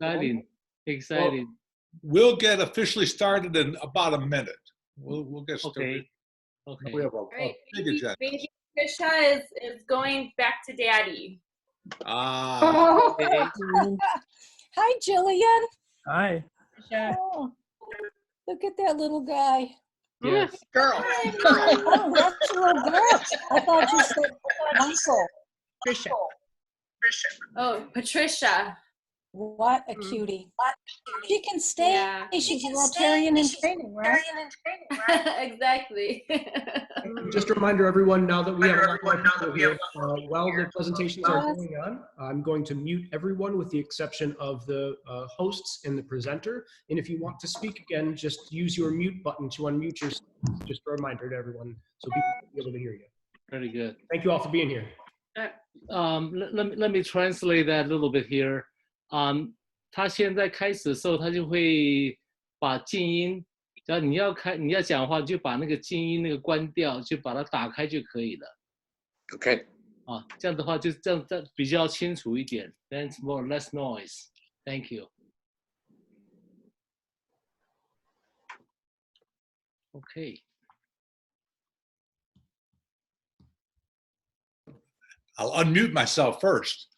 Exciting. Well, we'll get officially started in about a minute. We'll get started. Okay. We have a big agenda. Baby Trisha is going back to daddy. Okay. Hi, Jillian. Hi. Oh, look at that little guy. Yes. Girl. Oh, that's a little girl. I thought you said uncle. Trisha. Oh, Patricia. What a cutie. She can stay. Yeah. She's a Rotarian in training, right? Exactly. Just a reminder, everyone, now that we have a lot more people here, while the presentations are going on, I'm going to mute everyone with the exception of the hosts and the presenter. And if you want to speak again, just use your mute button to unmute yourself. Just a reminder to everyone so people will be able to hear you. Very good. Thank you all for being here. Let me translate that a little bit here. 他现在开始的时候，他就会把静音，只要你要讲话，就把那个静音那个关掉，就把它打开就可以了。Okay. 这样的话就这样比较清楚一点。Then it's more less noise. Thank you. Okay. I'll unmute myself first.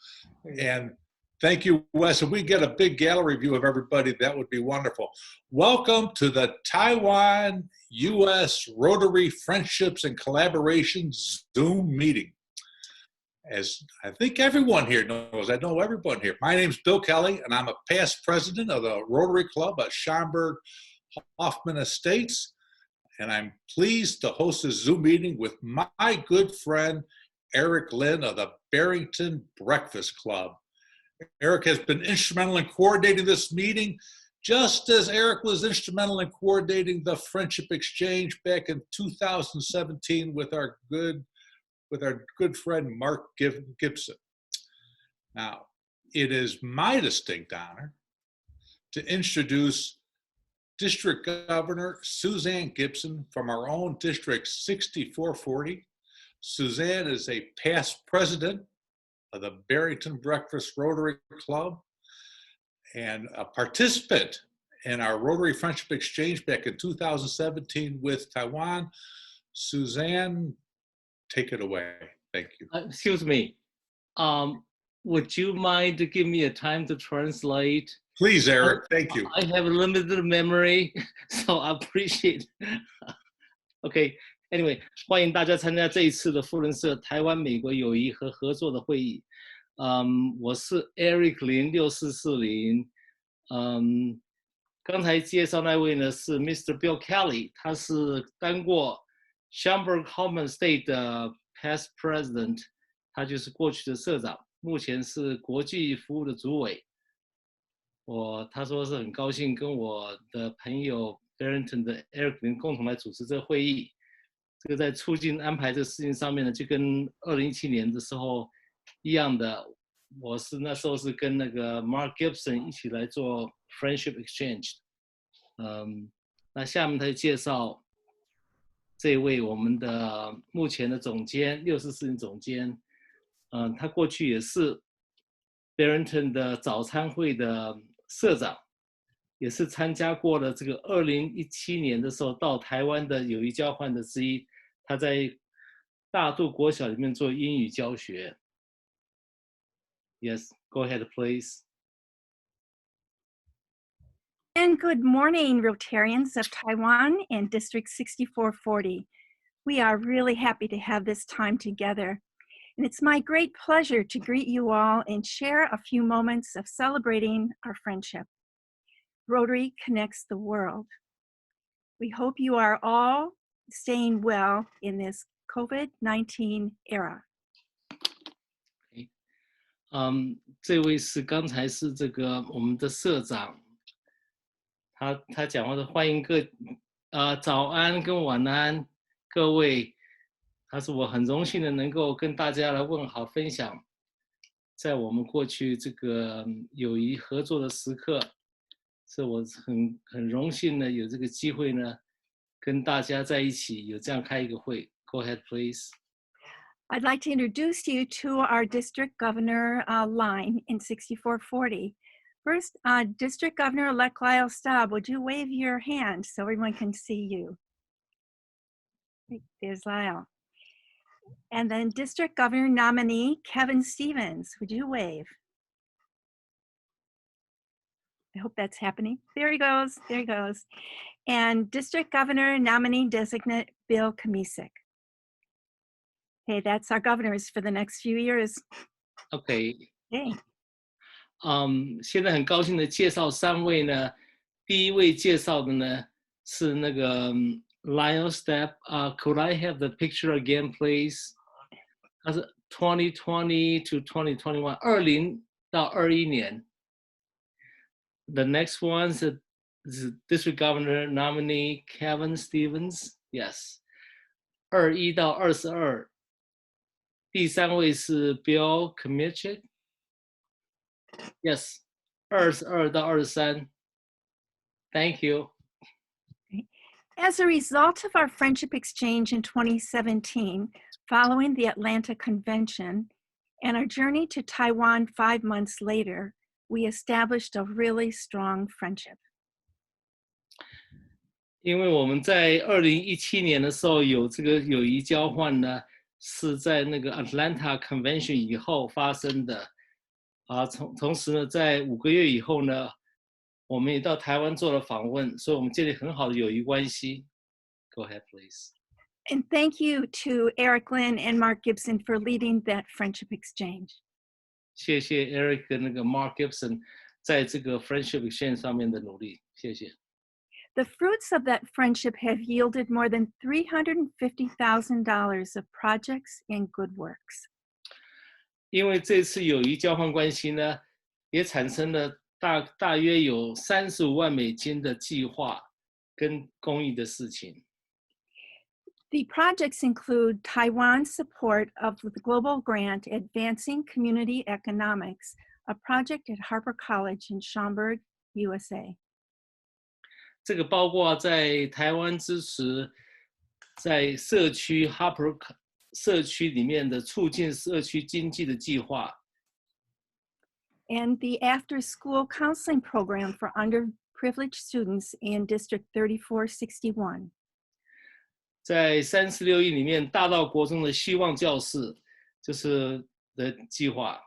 And thank you, Wes. If we get a big gallery view of everybody, that would be wonderful. Welcome to the Taiwan U.S. Rotary Friendships and Collaboration Zoom meeting. As I think everyone here knows, I know everyone here. My name's Bill Kelly, and I'm a past president of the Rotary Club at Schaumburg Hoffman Estates. And I'm pleased to host this Zoom meeting with my good friend, Eric Lynn of the Barrington Breakfast Club. Eric has been instrumental in coordinating this meeting, just as Eric was instrumental in coordinating the Friendship Exchange back in 2017 with our good friend Mark Gibson. Now, it is my distinct honor to introduce District Governor Suzanne Gibson from our own District 6440. Suzanne is a past president of the Barrington Breakfast Rotary Club and a participant in our Rotary Friendship Exchange back in 2017 with Taiwan. Suzanne, take it away. Thank you. Excuse me. Would you mind to give me a time to translate? Please, Eric. Thank you. I have a limited memory, so I appreciate. Okay. Anyway, 欢迎大家参加这一次的富人社台湾美国友谊和合作的会议。我是 Eric 林6440。刚才介绍那位呢是 Mr. Bill Kelly， 他是当过 Schaumburg Hoffman State 的 past president， 他就是过去的社长，目前是国际服务的主委。他说是很高兴跟我的朋友 Barrington 的 Eric 林共同来主持这个会议。这个在促进安排这个事情上面呢，就跟2017年的时候一样的，那时候是跟那个 Mark Gibson 一起来做 Friendship Exchange。那下面他就介绍这位我们的目前的总监，6440总监。他过去也是 Barrington 的早餐会的社长，也是参加过了这个2017年的时候到台湾的友谊交换的之一。他在大肚国小里面做英语教学。Yes, go ahead, please. And good morning, Rotarians of Taiwan and District 6440. We are really happy to have this time together. And it's my great pleasure to greet you all and share a few moments of celebrating our friendship. Rotary connects the world. We hope you are all staying well in this COVID-19 era. 这位是刚才是这个我们的社长，他讲话的欢迎早安跟晚安各位，他是我很荣幸的能够跟大家来问好分享，在我们过去这个友谊合作的时刻，是我很荣幸的有这个机会呢。跟大家在一起有这样开一个会。Go ahead, please. I'd like to introduce you to our district governor line in 6440. First, District Governor-elect Lyle Staub, would you wave your hand so everyone can see you? There's Lyle. And then District Governor nominee Kevin Stevens, would you wave? I hope that's happening. There he goes, there he goes. And District Governor nominee designate Bill Kamisik. Hey, that's our governors for the next few years. OK， Hey. 现在很高兴的介绍3位呢。第一位介绍的呢是那个 Lyle Staub。Could I have the picture again, please？ 它是2020 to 2021， 20到21年。The next one is District Governor nominee Kevin Stevens. Yes. 21到22。第3位是 Bill Kamisik. Yes. 22到23。Thank you. As a result of our friendship exchange in 2017, following the Atlanta Convention, and our journey to Taiwan 5 months later, we established a really strong friendship. 因为我们在2017年的时候有这个友谊交换呢，是在那个 Atlanta Convention 以后发生的。同时呢，在5个月以后呢，我们也到台湾做了访问，所以我们建立很好的友谊关系。Go ahead, please. And thank you to Eric Lynn and Mark Gibson for leading that friendship exchange. 谢谢 Eric 跟那个 Mark Gibson 在这个 friendship exchange 上面的努力，谢谢。The fruits of that friendship have yielded more than $350,000 of projects and good works. 因为这次友谊交换关系呢，也产生了大约有35万美金的计划跟公益的事情。The projects include Taiwan's support of the global grant Advancing Community Economics, a project at Harper College in Schaumburg, USA. 这个包括在台湾支持在社区 Harper 社区里面的促进社区经济的计划。And the after-school counseling program for underprivileged students in District 3461. 在36亿里面，大到国中的希望教室就是的计划。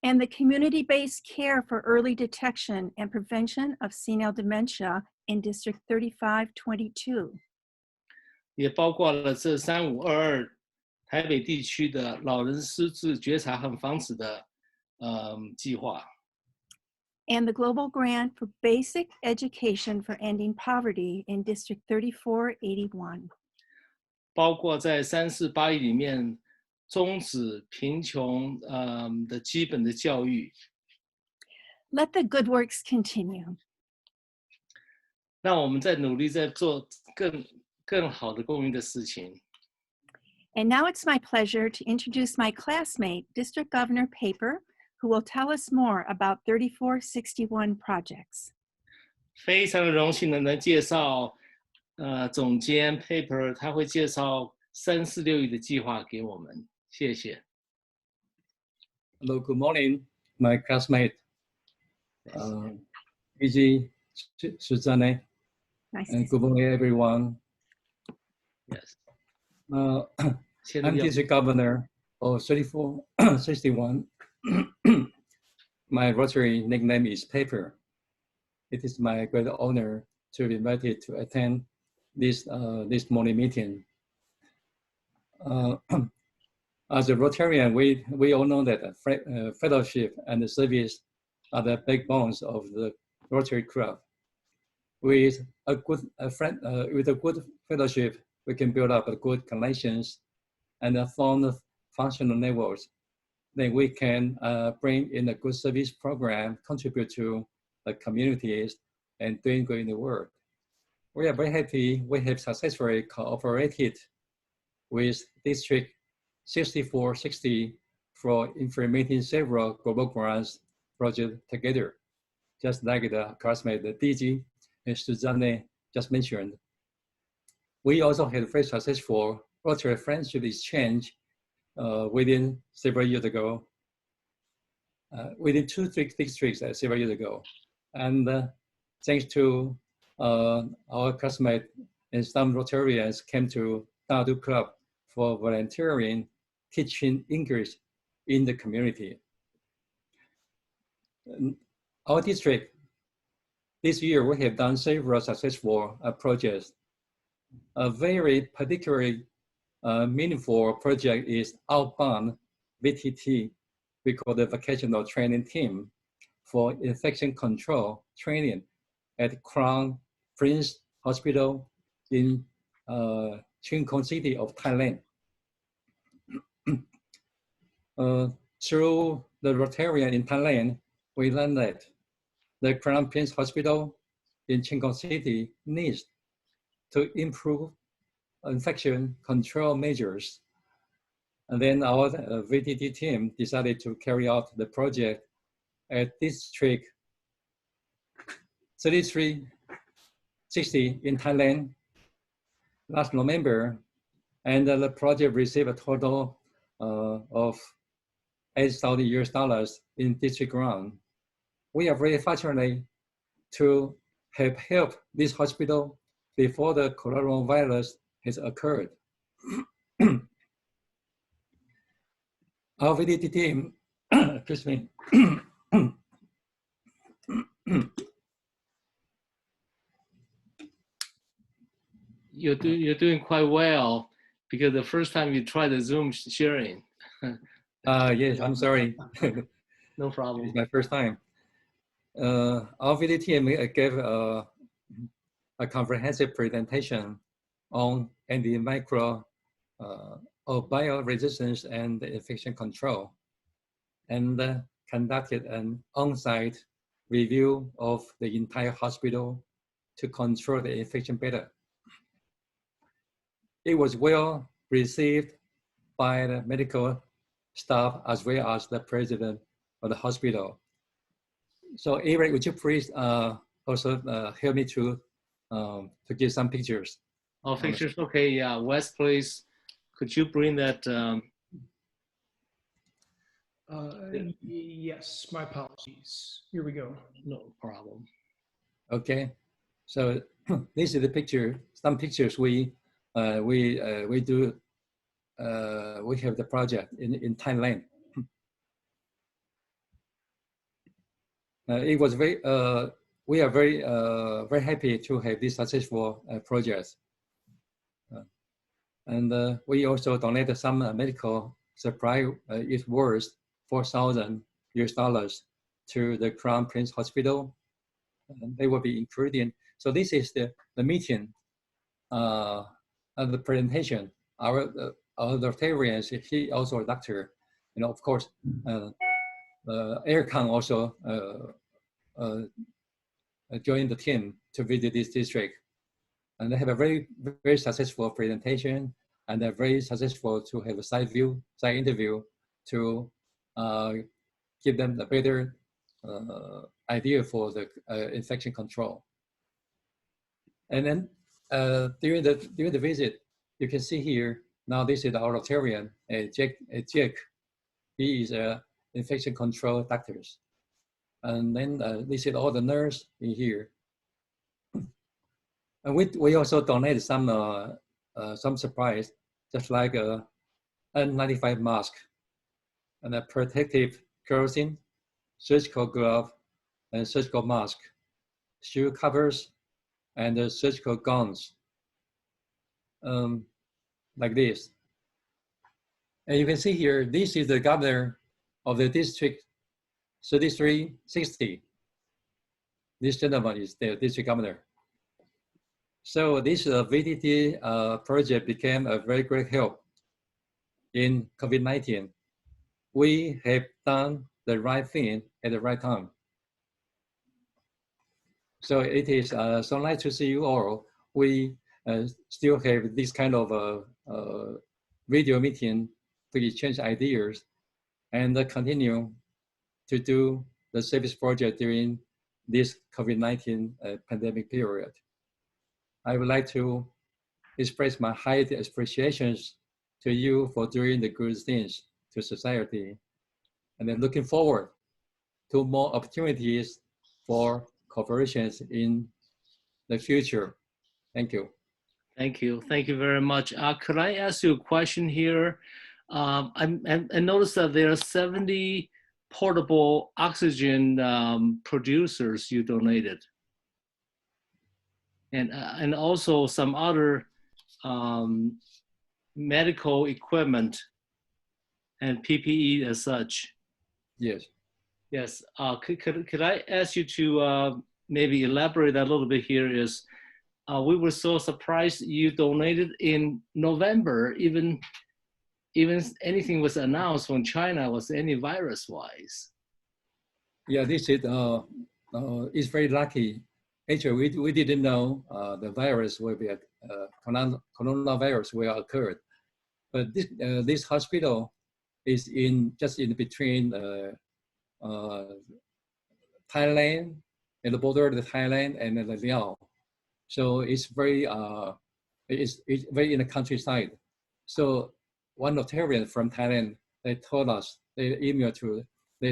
And the community-based care for early detection and prevention of senile dementia in District 3522. 也包括了这3522台北地区的老人失智觉察和防止的计划。And the global grant for basic education for ending poverty in District 3481. 包括在348亿里面终止贫穷的基本的教育。Let the good works continue. 让我们在努力在做更好的公益的事情。And now it's my pleasure to introduce my classmate, District Governor Paper, who will tell us more about 3461 projects. 非常的荣幸能介绍总监 Paper， 他会介绍346亿的计划给我们。谢谢。Hello, good morning, my classmate, Gigi Suzanne, Nice. and good morning, everyone. Yes. I'm District Governor of 3461. My Rotary nickname is Paper. It is my great honor to be invited to attend this morning meeting. As a Rotarian, we all know that fellowship and the service are the backbones of the Rotary Club. With a good fellowship, we can build up good connections and form functional networks. Then we can bring in a good service program, contribute to the communities, and doing good in the world. We are very happy we have successfully cooperated with District 6460 for implementing several global grants projects together, just like the classmate DG and Suzanne just mentioned. We also had very successful Rotary friendship exchange within several years ago. within two districts several years ago. And thanks to our classmates and some Rotarians came to Dadu Club for volunteering, teaching English in the community. Our district, this year we have done several successful projects. A very particularly meaningful project is outbound VTT, we call the vocational training team for infection control training at Crown Prince Hospital in Ching Kong City of Thailand. Through the Rotarian in Thailand, we learned that the Crown Prince Hospital in Ching Kong City needs to improve infection control measures. And then our VTT team decided to carry out the project at District 3360 in Thailand last November. And the project received a total of $8,000 in district grant. We are very fortunate to have helped this hospital before the coronavirus has occurred. Our VTT team, excuse me. You're doing quite well because the first time you tried the Zoom sharing. Yes, I'm sorry. No problem. It's my first time. Our VTT team gave a comprehensive presentation on antimicrobial bioresistance and infection control, and conducted an on-site review of the entire hospital to control the infection better. It was well received by the medical staff as well as the president of the hospital. So Eric, would you please also help me to give some pictures? Oh, pictures, okay, yeah. Wes, please, could you bring that? Yes, my apologies. Here we go. No problem. Okay, so this is the picture. Some pictures we do. We have the project in Thailand. It was very. We are very happy to have this successful project. And we also donated some medical supply. It's worth $4,000 to the Crown Prince Hospital. And they will be included. So this is the meeting and the presentation. Our Rotarians, he also a doctor. You know, of course, Erkan also joined the team to visit this district. And they have a very, very successful presentation, and they're very successful to have a side interview to give them the better idea for the infection control. And then during the visit, you can see here, now this is our Rotarian, Jack. He is a infection control doctor. And then this is all the nurse in here. And we also donated some supplies, just like a N95 mask and a protective kerosene, surgical glove, and surgical mask, shoe covers, and surgical gowns, like this. And you can see here, this is the governor of the district 3360. This gentleman is the district governor. So this VTT project became a very great help in COVID-19. We have done the right thing at the right time. So it is so nice to see you all. We still have this kind of video meeting to exchange ideas and continue to do the service project during this COVID-19 pandemic period. I would like to express my highest appreciations to you for doing the good things to society. And then looking forward to more opportunities for cooperations in the future. Thank you. Thank you. Thank you very much. Could I ask you a question here? I noticed that there are 70 portable oxygen producers you donated. And also some other medical equipment and PPE as such. Yes. Yes. Could I ask you to maybe elaborate a little bit here? We were so surprised you donated in November, even anything was announced when China was any virus-wise. Yeah, this is very lucky. Actually, we didn't know the virus will be coronavirus will occur, but this hospital is just in between Thailand, at the border of Thailand and Laos. So it's very very in the countryside. So one Rotarian from Thailand, they told us, they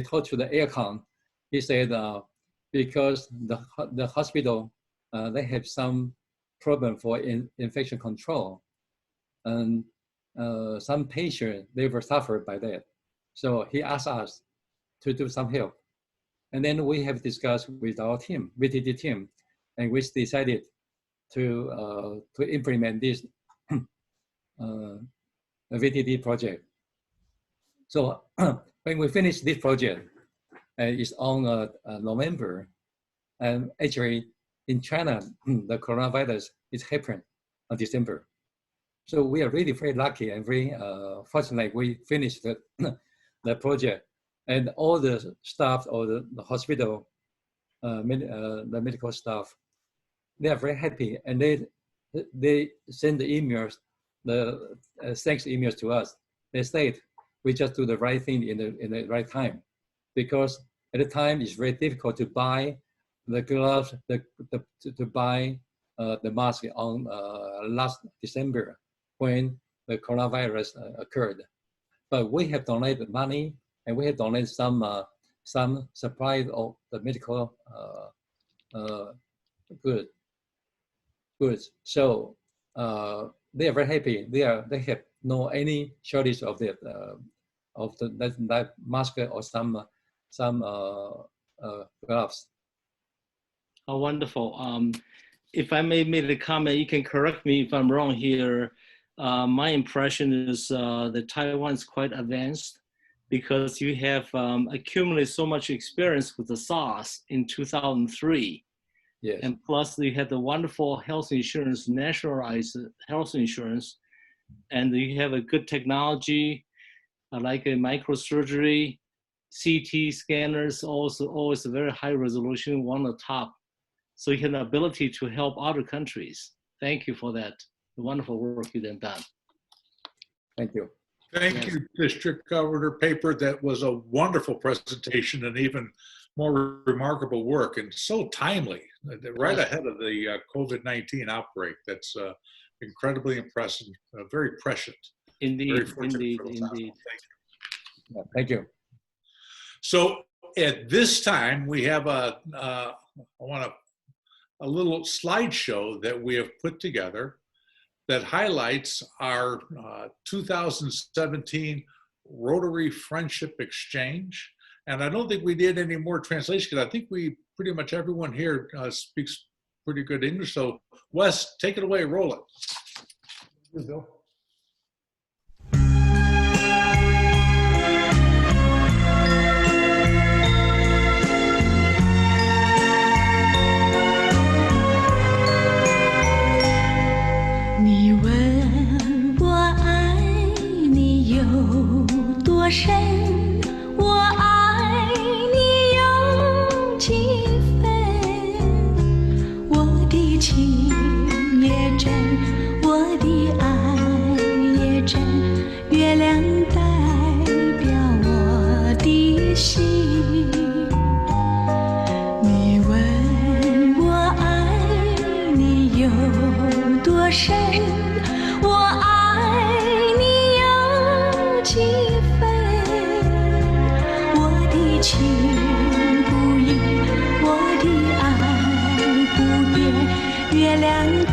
talked to the aircon. He said because the hospital they have some problem for infection control, and some patients they were suffered by that. So he asked us to do some help, and then we have discussed with our team, VTD team, and we decided to implement this VTD project. So when we finish this project, it's on November, and actually in China, the coronavirus is happened on December. So we are really very lucky and very fortunate we finished the project, and all the staff or the hospital, the medical staff, they are very happy, and they send the emails, the thanks emails to us. They said we just do the right thing in the right time, because at the time it's very difficult to buy the gloves, to buy the mask on last December when the coronavirus occurred. But we have donated money, and we have donated some supply of the medical goods. So they are very happy. They have no any shortage of that mask or some gloves. Oh, wonderful. If I may make a comment, you can correct me if I'm wrong here. My impression is that Taiwan is quite advanced because you have accumulated so much experience with the SARS in 2003. Yes. And plus you had the wonderful health insurance, nationalized health insurance, and you have a good technology like a microsurgery, CT scanners, also always a very high resolution, one on top. So you have the ability to help other countries. Thank you for that. The wonderful work you've done. Thank you. Thank you, District Governor Paper. That was a wonderful presentation and even more remarkable work, and so timely, right ahead of the COVID-19 outbreak. That's incredibly impressive, very prescient. Indeed, indeed. indeed. Thank you. Yeah, thank you. So at this time, we have a little slideshow that we have put together that highlights our 2017 Rotary Friendship Exchange. And I don't think we did any more translation, because I think pretty much everyone here speaks pretty good English. So Wes, take it away, roll it. Here, Bill.你问我爱你有多深，我爱你有几分，我的情也真，我的爱也真，月亮代表我的心。你问我爱你有多深，我爱你有几分，我的情月亮代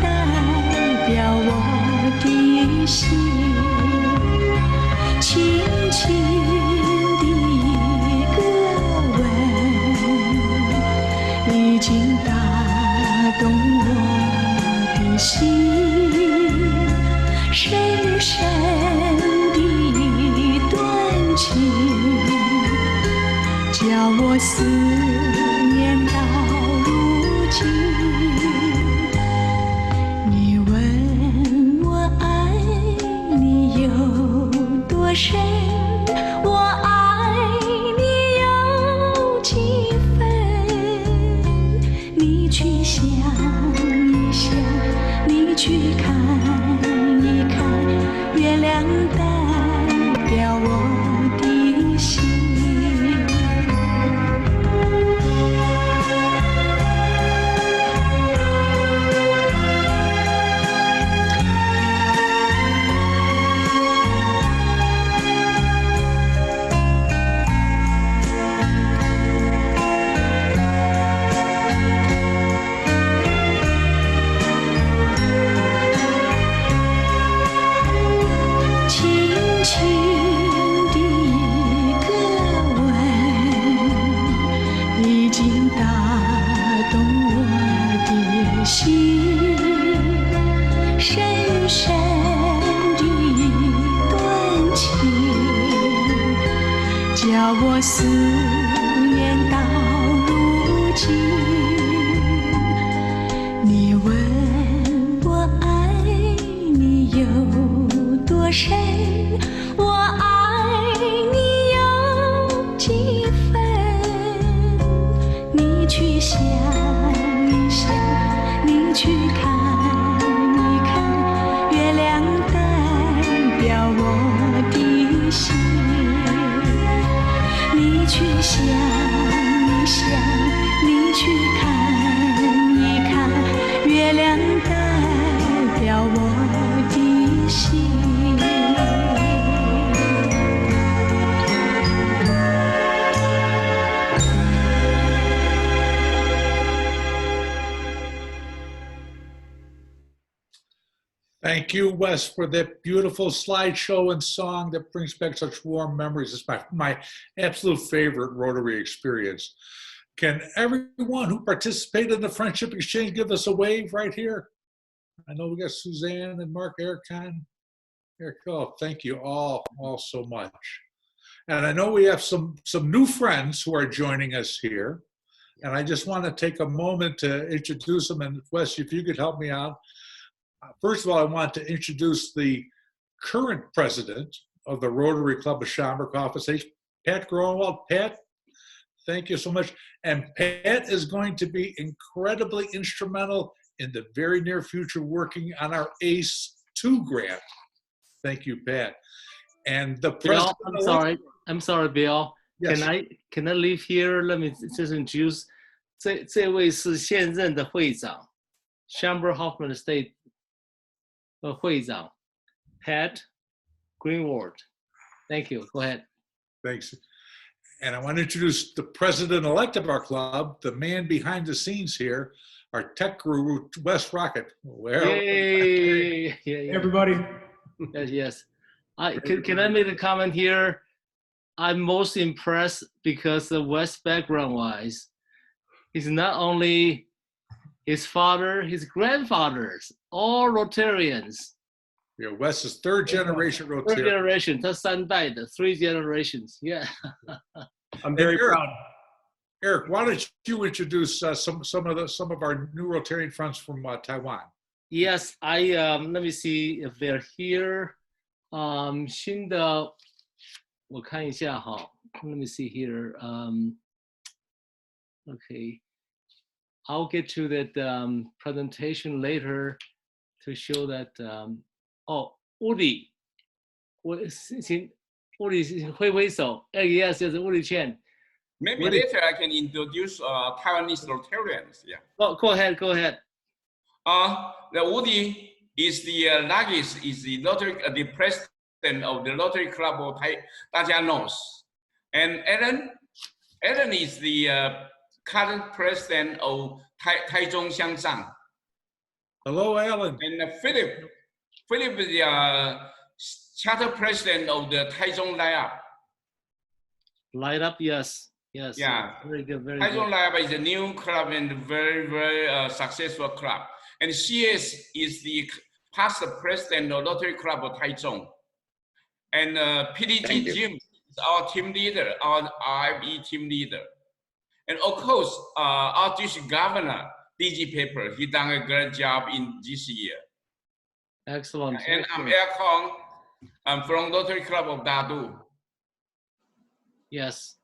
表我的心，轻轻的一个吻，已经打动我的心，深深的段情，叫我思念到如今。你问我爱你有多深，我爱你有几分？你去想一想，你去看一看，月亮代表我的心。轻轻的一个吻，已经打动我的心，深深的一段情，叫我思念到如今。你问我爱你有多深，我爱你有几分？你去想一想，你去看一看，月亮代表我的心。你去想一想，你去看一看，月亮代表我的心。Thank you, Wes, for that beautiful slideshow and song that brings back such warm memories. It's my absolute favorite Rotary experience. Can everyone who participated in the Friendship Exchange give us a wave right here? I know we got Suzanne and Mark Ericon. Oh, thank you all so much. And I know we have some new friends who are joining us here. And I just want to take a moment to introduce them. And Wes, if you could help me out. First of all, I want to introduce the current president of the Rotary Club of Schaumburg office, Pat Groenewald. Pat, thank you so much. And Pat is going to be incredibly instrumental in the very near future working on our ACE 2 grant. Thank you, Pat. And the president. Bill, I'm sorry, Bill. Yes. Can I leave here? Let me just introduce. 这位是现任的会长 ，Schaumburg Hoffman State 会长 Pat Greenwald. Thank you. Go ahead. Thanks. And I want to introduce the president-elect of our club, the man behind the scenes here, our tech guru, Wes Rocket. Well, Yay! Hey, everybody. Yes. Can I make a comment here? I'm most impressed because the West background-wise, he's not only his father, his grandfathers, all Rotarians. Yeah, Wes is third generation Rotarian. Third generation, 他3代的 3 generations. Yeah. I'm very proud. Eric, why don't you introduce some of our new Rotarian friends from Taiwan? Yes, let me see if they're here. 新的我看一下哈 Let me see here. Okay. I'll get to that presentation later to show that. Woody. Woody 挥挥手. Yes, Woody Chen. Maybe later I can introduce Taiwanese Rotarians. Yeah. Go ahead. The Woody is the largest, is the Rotary, the president of the Rotary Club of Taijia knows. And Ellen is the current president of Taichung Xiangzhang. Hello, Alan. And Philip is the charter president of the Taichung Lab. Light up, yes. Yes. Yeah. Very good, very Taichung good. Lab is a new club and very, very successful club. And CS is the past president of Rotary Club of Taichung. And PDG Jim is our team leader, our RIB team leader. And of course, our district governor, DG Paper, he done a great job in this year. Excellent. And excellent. I'm Air Kong. I'm from Rotary Club of Dadu. Yes.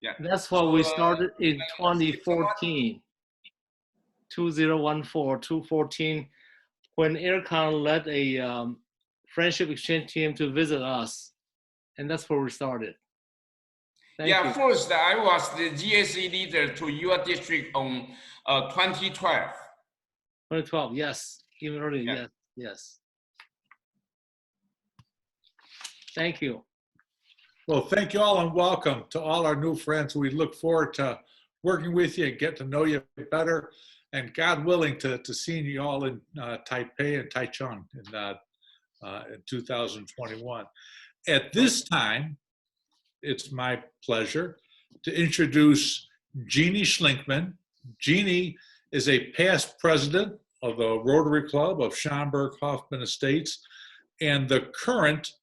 Yeah. That's what we started in 2014. 2014, when Aircon led a friendship exchange team to visit us. And that's where we started. Thank you. First, I was the GSE leader to your district on 2012. 2012, yes. Even earlier, Yeah. yes, yes. Thank you. Well, thank you all and welcome to all our new friends. We look forward to working with you and get to know you better. And God willing to seeing you all in Taipei and Taichung in 2021. At this time, it's my pleasure to introduce Jeannie Schlinkman. Jeannie is a past president of the Rotary Club of Schaumburg-Hoffman Estates and the current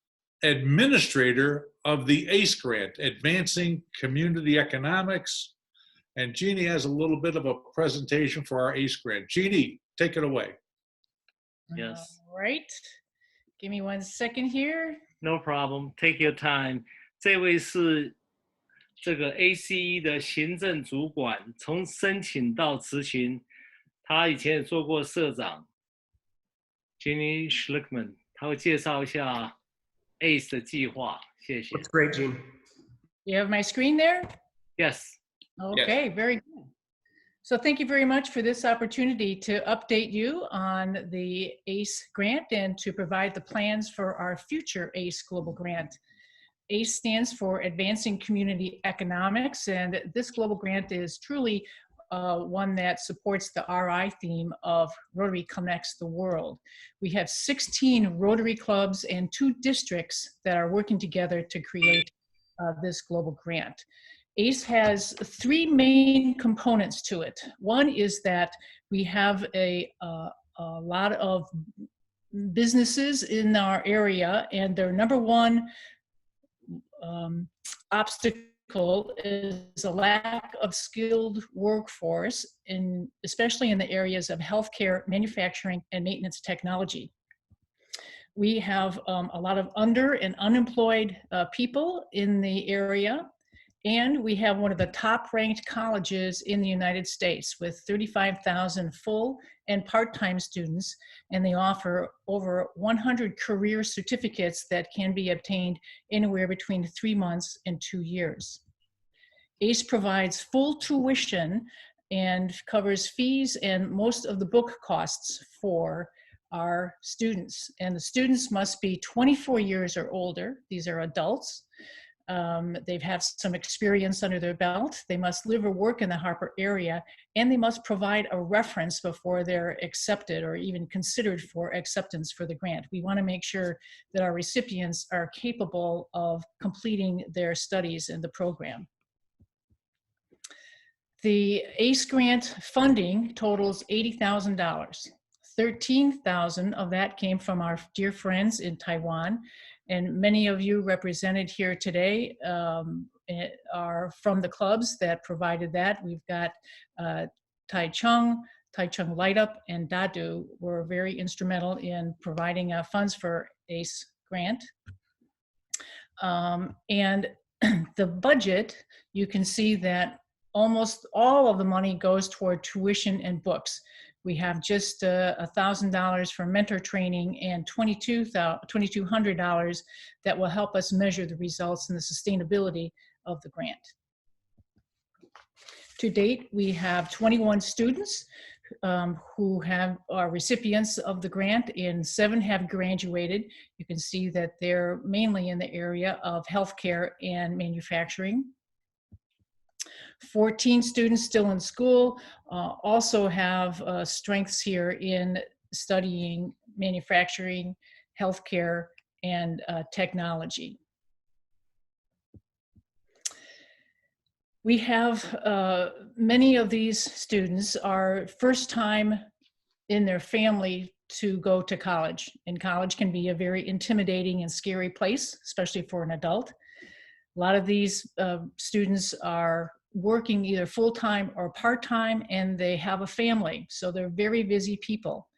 administrator of the ACE grant, Advancing Community Economics. And Jeannie has a little bit of a presentation for our ACE grant. Jeannie, take it away. Yes. All right. Give me 1 second here. No problem. Take your time. 这位是这个 ACE 的行政主管，从申请到执行，他以前也做过社长 ，Jenny Schlickman， 他会介绍一下 ACE 的计划。谢谢。 That's great, Gene. You have my screen there? Yes. Okay, very good. So thank you very much for this opportunity to update you on the ACE grant and to provide the plans for our future ACE Global Grant. ACE stands for Advancing Community Economics, and this global grant is truly one that supports the RI theme of Rotary Connects the World. We have 16 Rotary clubs and 2 districts that are working together to create this global grant. ACE has 3 main components to it. One is that we have a lot of businesses in our area, and their number one obstacle is a lack of skilled workforce, especially in the areas of healthcare, manufacturing, and maintenance technology. We have a lot of under and unemployed people in the area. And we have one of the top-ranked colleges in the United States with 35,000 full and part-time students, and they offer over 100 career certificates that can be obtained anywhere between 3 months and 2 years. ACE provides full tuition and covers fees and most of the book costs for our students. And the students must be 24 years or older. These are adults. They've had some experience under their belt. They must live or work in the Harper area, and they must provide a reference before they're accepted or even considered for acceptance for the grant. We want to make sure that our recipients are capable of completing their studies in the program. The ACE grant funding totals $80,000. $13,000 of that came from our dear friends in Taiwan. And many of you represented here today are from the clubs that provided that. We've got Taichung Light Up, and Dadu were very instrumental in providing funds for ACE grant. And the budget, you can see that almost all of the money goes toward tuition and books. We have just $1,000 for mentor training and $2,200 that will help us measure the results and the sustainability of the grant. To date, we have 21 students who are recipients of the grant, and 7 have graduated. You can see that they're mainly in the area of healthcare and manufacturing. 14 students still in school also have strengths here in studying manufacturing, healthcare, and technology. We have many of these students are first time in their family to go to college. And college can be a very intimidating and scary place, especially for an adult. A lot of these students are working either full-time or part-time, and they have a family. So they're very busy people.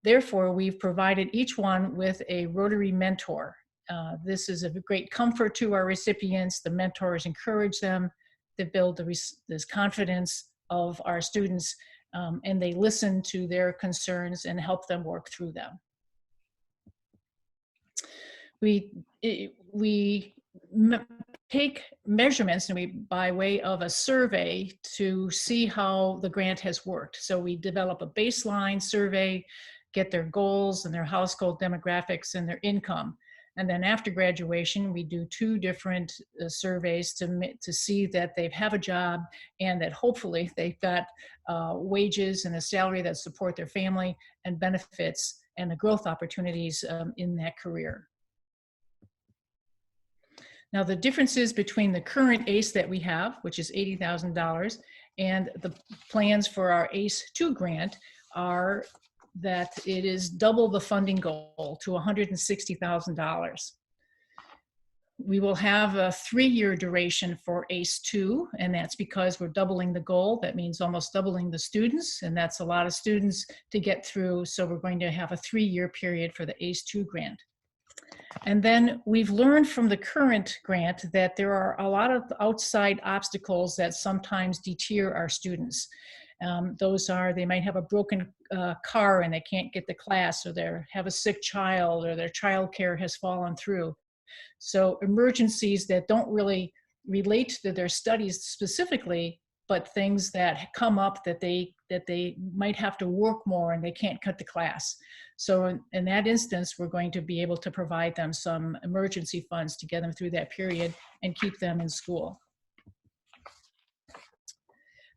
Therefore, we've provided each one with a Rotary mentor. This is a great comfort to our recipients. The mentors encourage them to build this confidence of our students, and they listen to their concerns and help them work through them. We take measurements by way of a survey to see how the grant has worked. So we develop a baseline survey, get their goals and their household demographics and their income. And then after graduation, we do 2 different surveys to see that they have a job and that hopefully they've got wages and a salary that support their family and benefits and the growth opportunities in that career. Now, the differences between the current ACE that we have, which is $80,000, and the plans for our ACE 2 grant are that it is double the funding goal to $160,000. We will have a 3-year duration for ACE 2, and that's because we're doubling the goal. That means almost doubling the students, and that's a lot of students to get through. So we're going to have a 3-year period for the ACE 2 grant. And then we've learned from the current grant that there are a lot of outside obstacles that sometimes deter our students. Those are, they might have a broken car and they can't get to class, or they have a sick child, or their childcare has fallen through. So emergencies that don't really relate to their studies specifically, but things that come up that they might have to work more and they can't cut the class. So in that instance, we're going to be able to provide them some emergency funds to get them through that period and keep them in school.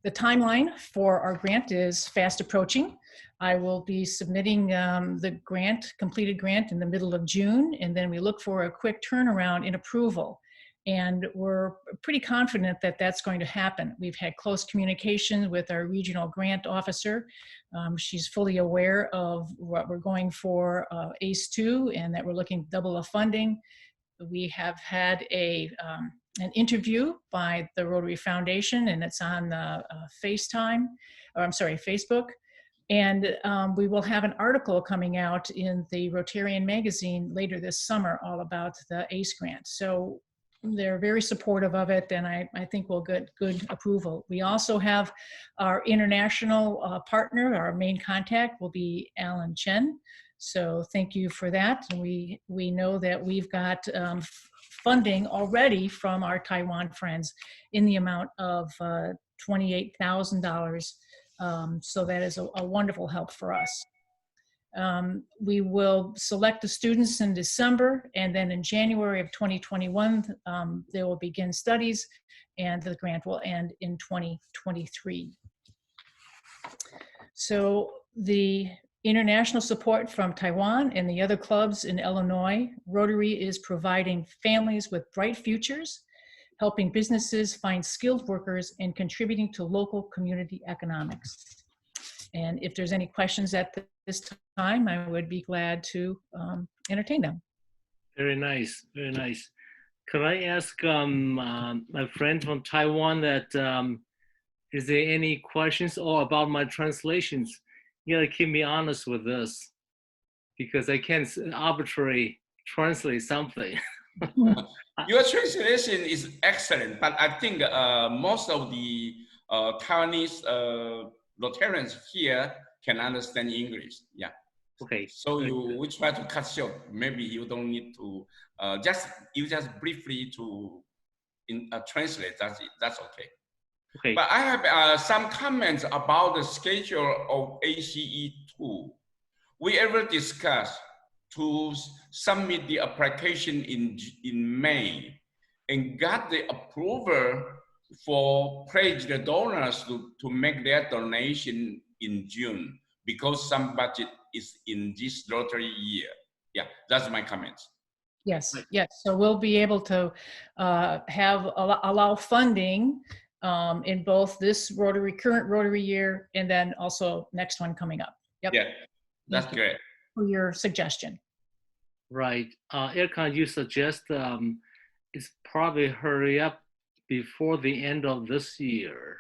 The timeline for our grant is fast approaching. I will be submitting the completed grant in the middle of June, and then we look for a quick turnaround in approval. And we're pretty confident that that's going to happen. We've had close communication with our regional grant officer. She's fully aware of what we're going for ACE 2 and that we're looking to double the funding. We have had an interview by the Rotary Foundation, and it's on Facebook. And we will have an article coming out in the Rotarian magazine later this summer all about the ACE grant. So they're very supportive of it, and I think we'll get good approval. We also have our international partner. Our main contact will be Alan Chen. So thank you for that. And we know that we've got funding already from our Taiwan friends in the amount of $28,000. So that is a wonderful help for us. We will select the students in December, and then in January of 2021, they will begin studies, and the grant will end in 2023. So the international support from Taiwan and the other clubs in Illinois, Rotary is providing families with bright futures, helping businesses find skilled workers, and contributing to local community economics. And if there's any questions at this time, I would be glad to entertain them. Very nice, very nice. Could I ask my friend from Taiwan that is there any questions or about my translations? You gotta keep me honest with this because I can't arbitrarily translate something. Your translation is excellent, but I think most of the Taiwanese Rotarians here can understand English. Yeah. Okay. So we try to cut short. Maybe you don't need to you just briefly to translate. That's okay. Okay. But I have some comments about the schedule of ACE 2. We ever discussed to submit the application in May and got the approval for pledge the donors to make their donation in June because some budget is in this Rotary year. Yeah, that's my comments. Yes, yes. So we'll be able to allow funding in both this current Rotary year, and then also next one coming up. Yep. Yeah, that's Thank you great. for your suggestion. Right. Erkan, you suggest it's probably hurry up before the end of this year.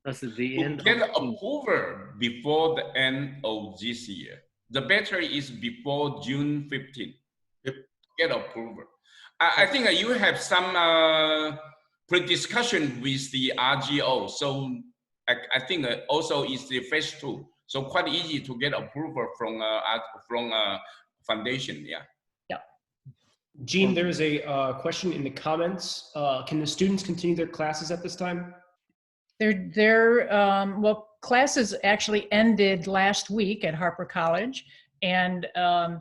That's the end To get of approval before the end of this year. The better is before June 15th. Yep. Get approval. I think you have some pre-discussion with the RGO. So I think also is the phase 2. So quite easy to get approval from foundation. Yeah. Jean, there's a question in the comments. Can the students continue their classes at this time? Well, classes actually ended last week at Harper College, and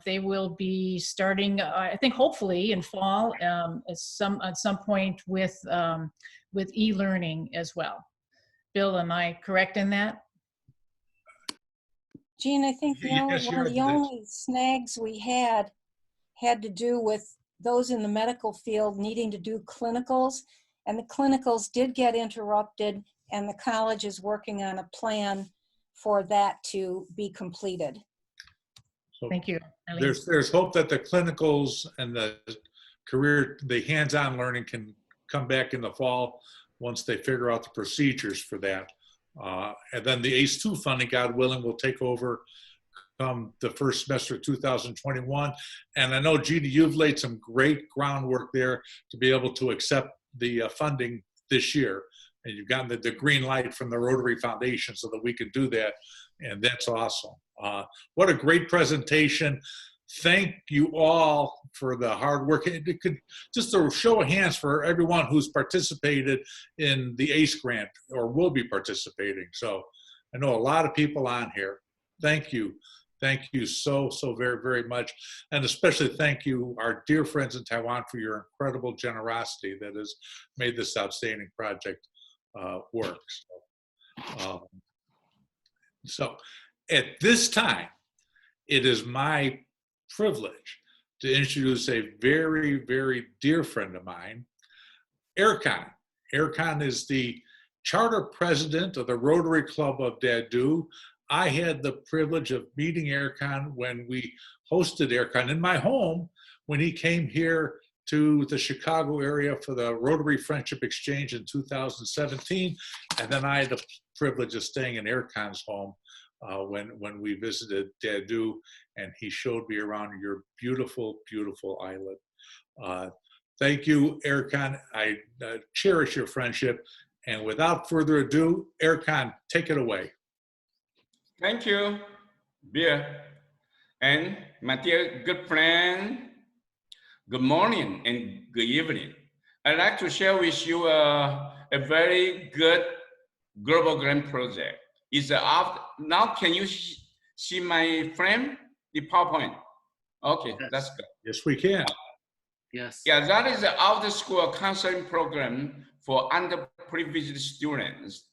they will be starting, I think, hopefully in fall, at some point with e-learning as well. Bill, am I correct in that? Jean, I think one of the only snags we had to do with those in the medical field needing to do clinicals, and the clinicals did get interrupted, and the college is working on a plan for that to be completed. So thank you. There's hope that the clinicals and the hands-on learning can come back in the fall once they figure out the procedures for that. And then the ACE2 funding, God willing, will take over the first semester of 2021. And I know, Gina, you've laid some great groundwork there to be able to accept the funding this year. And you've gotten the green light from the Rotary Foundation so that we can do that. And that's awesome. What a great presentation. Thank you all for the hard work. It could just a show of hands for everyone who's participated in the ACE grant or will be participating. So I know a lot of people on here. Thank you. Thank you so very, very much. And especially thank you, our dear friends in Taiwan, for your incredible generosity that has made this outstanding project work. So at this time, it is my privilege to introduce a very, very dear friend of mine, Erkan. Erkan is the charter president of the Rotary Club of Dadu. I had the privilege of meeting Erkan when we hosted Erkan in my home when he came here to the Chicago area for the Rotary Friendship Exchange in 2017. And then I had the privilege of staying in Erkan's home when we visited Dadu, and he showed me around your beautiful, beautiful island. Thank you, Erkan. I cherish your friendship. And without further ado, Erkan, take it away. Thank you, Bill. And my dear good friend, good morning and good evening. I'd like to share with you a very good global grant project. It's now can you see my frame, the PowerPoint? Okay, yes. That's good. Yes, we can. Yes. Yeah, that is the after-school counseling program for underprivileged students.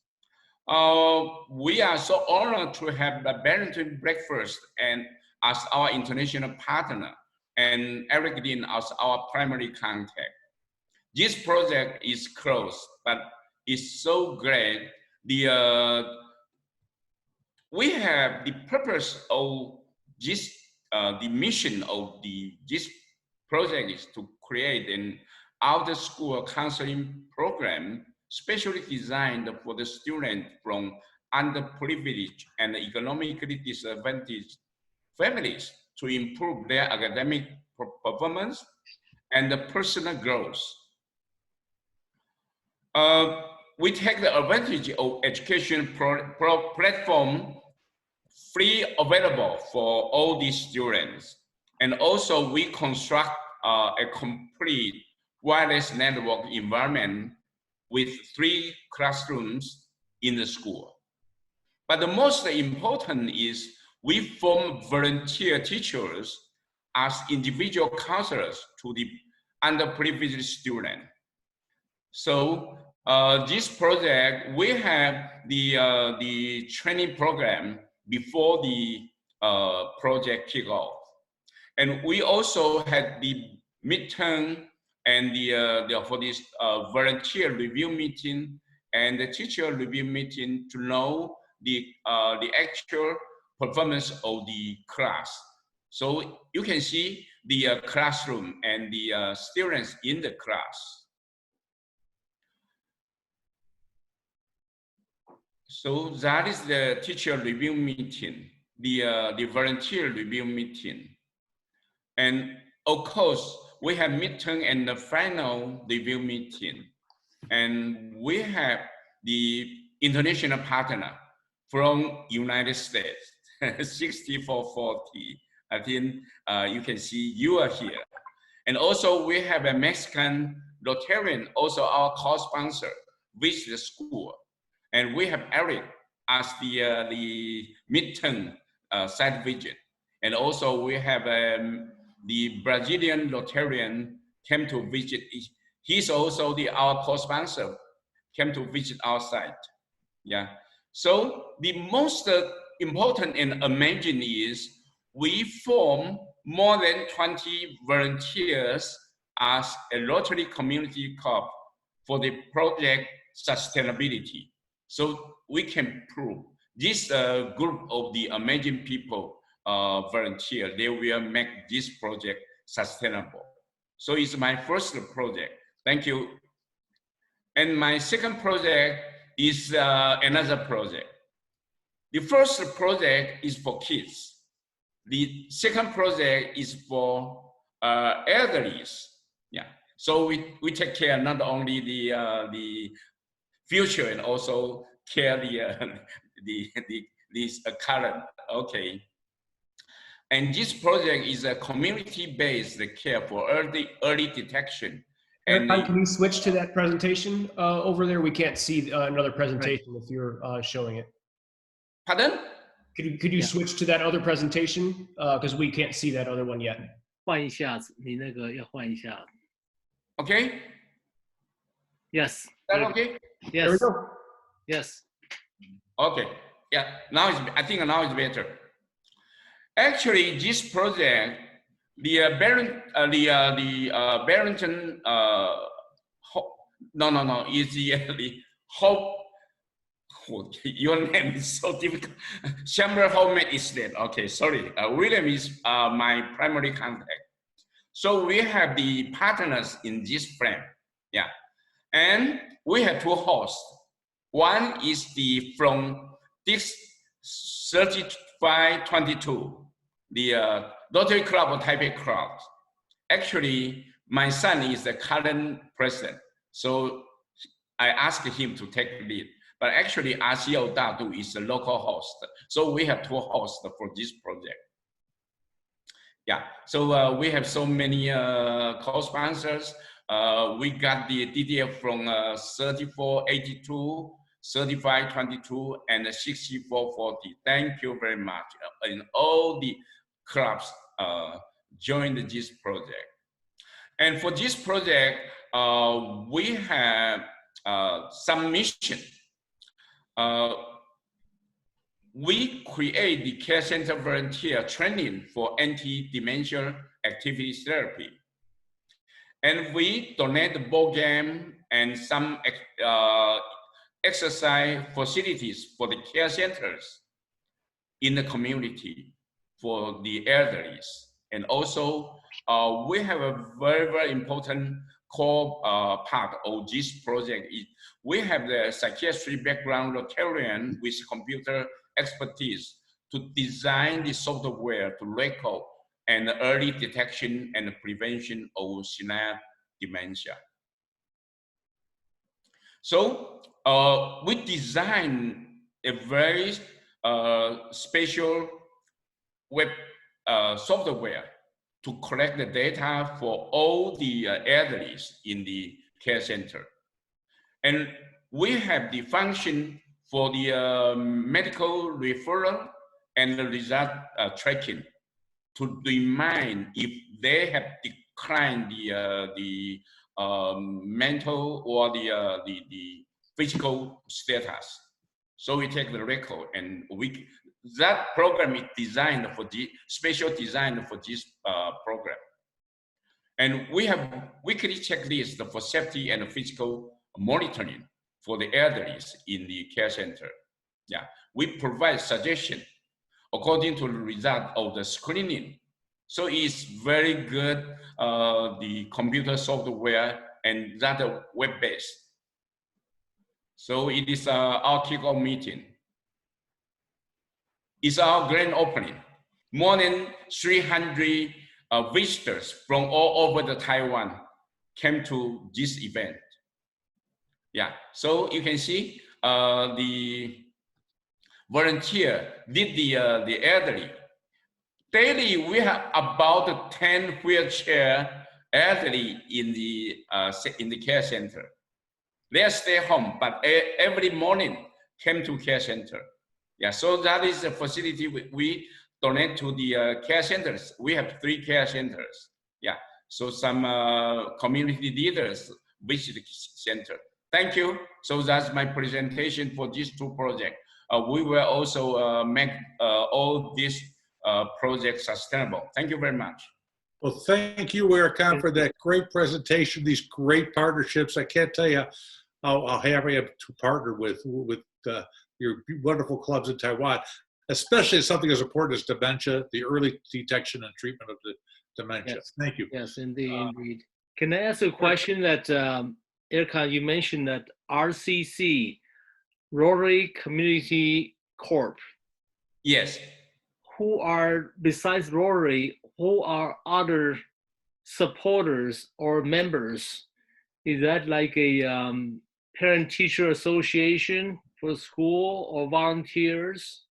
We are so honored to have the Barrington Breakfast and as our international partner, and Eric Lin as our primary contact. This project is closed, but it's so great. We have the purpose of this, the mission of this project is to create an after-school counseling program specially designed for the students from underprivileged and economically disadvantaged families to improve their academic performance and the personal growth. We take the advantage of education platform free available for all these students. And also we construct a complete wireless network environment with 3 classrooms in the school. But the most important is we form volunteer teachers as individual counselors to the underprivileged student. So this project, we have the training program before the project kickoff. And we also had the midterm and for this volunteer review meeting and the teacher review meeting to know the actual performance of the class. So you can see the classroom and the students in the class. So that is the teacher review meeting, the volunteer review meeting. And of course, we have midterm and the final review meeting. And we have the international partner from United States, 6440. I think you can see you are here. And also we have a Mexican Rotarian, also our co-sponsor, with the school. And we have Eric as the midterm site visit. And also we have the Brazilian Rotarian came to visit. He's also our co-sponsor, came to visit our site. Yeah. So the most important and amazing is we form more than 20 volunteers as a Rotary Community Corp for the project sustainability. So we can prove this group of the amazing people volunteer, they will make this project sustainable. So it's my first project. Thank you. And my second project is another project. The first project is for kids. The second project is for elderlies. Yeah. So we take care not only the future and also care this current. Okay. And this project is a community-based care for early detection. And can you switch to that presentation over there? We can't see another presentation if you're showing it. Pardon? Could you switch to that other presentation? Because we can't see that other one yet. 换一下子，你那个要换一下。Okay. Yes. Is that okay? Yes. There we go. Yes. Okay. Yeah. Now I think now it's better. Actually, this project, the Barrington no, is the Hope. Your name is so difficult. Chamber Homemade is dead. Okay, sorry. William is my primary contact. So we have the partners in this frame. Yeah. And we have two hosts. One is from this 3522, the Rotary Club of Taipei Club. Actually, my son is the current president. So I asked him to take the lead. But actually, RCO Dadu is the local host. So we have two hosts for this project. Yeah, so we have so many co-sponsors. We got the DDF from 3482, 3522, and 6440. Thank you very much. And all the clubs joined this project. And for this project, we have some mission. We create the care center volunteer training for anti-dementia activity therapy. And we donate the board game and some exercise facilities for the care centers in the community for the elderly. And also, we have a very, very important core part of this project. We have the psychiatry background Rotarian with computer expertise to design the software to record and early detection and prevention of senile dementia. So we designed a very special web software to collect the data for all the elderly in the care center. And we have the function for the medical referral and the result tracking to remind if they have declined the mental or the physical status. So we take the record and that program is designed for the special design for this program. And we have weekly checklists for safety and physical monitoring for the elderly in the care center. Yeah, we provide suggestions according to the result of the screening. So it's very good, the computer software and that web-based. So it is our kickoff meeting. It's our grand opening. More than 300 visitors from all over the Taiwan came to this event. Yeah, so you can see the volunteer did the elderly. Daily, we have about 10 wheelchair elderly in the care center. They stay home, but every morning came to care center. Yeah, so that is the facility we donate to the care centers. We have 3 care centers. Yeah, so some community leaders visit the center. Thank you. So that's my presentation for these 2 projects. We will also make all these projects sustainable. Thank you very much. Well, thank you, Eric, for that great presentation, these great partnerships. I can't tell you how happy I am to partner with your wonderful clubs in Taiwan, especially something as important as dementia, the early detection and treatment of the dementia. Yes. Thank you. Yes, indeed, indeed. Can I ask a question that, Erica, you mentioned that RCC, Rotary Community Corp. Yes. Who are, besides Rotary, who are other supporters or members? Is that like a parent-teacher association for school or volunteers?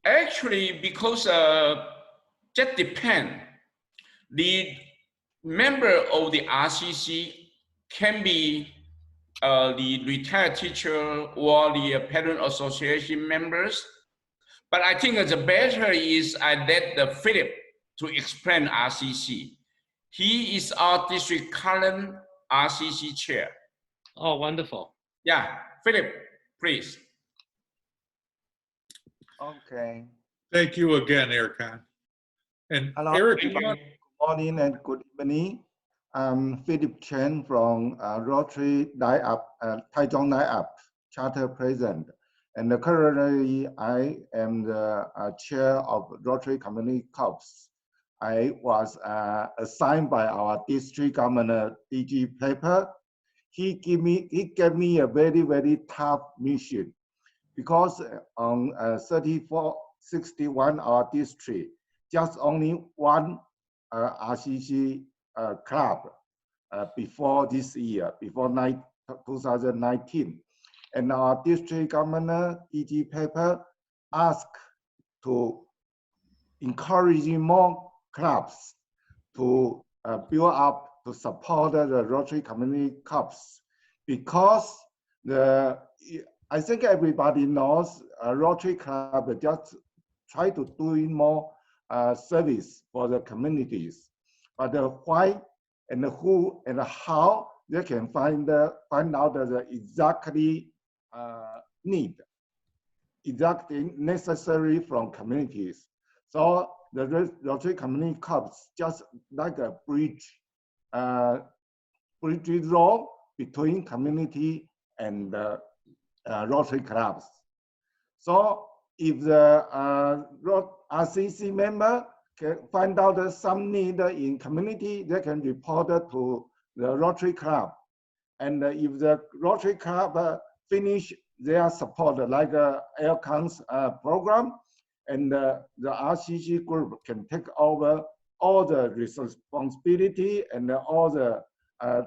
Actually, because that depends. The member of the RCC can be the retired teacher or the parent association members. But I think the better is I let Philip to explain RCC. He is our district current RCC chair. Oh, wonderful. Yeah, Philip, please. Okay. Thank you again, Eric. And Hello, Eric, good morning and good evening. I'm Philip Chen from Rotary Taichung NIAP Charter President. And currently, I am the chair of Rotary Community Corps. I was assigned by our district governor, DG Paper. He gave me a very, very tough mission because on 3461, our district, just only one RCC club before this year, before 2019. And our district governor, DG Paper, asked to encourage more clubs to build up to support the Rotary Community Corps, because I think everybody knows Rotary Club just try to doing more service for the communities, but why and who and how they can find out the exactly need, exactly necessary from communities. So the Rotary Community Corps just like a bridge role between community and Rotary clubs. So if the RCC member can find out some need in community, they can report it to the Rotary Club. And if the Rotary Club finish their support, like Aircon's program, and the RCC group can take over all the responsibility and all the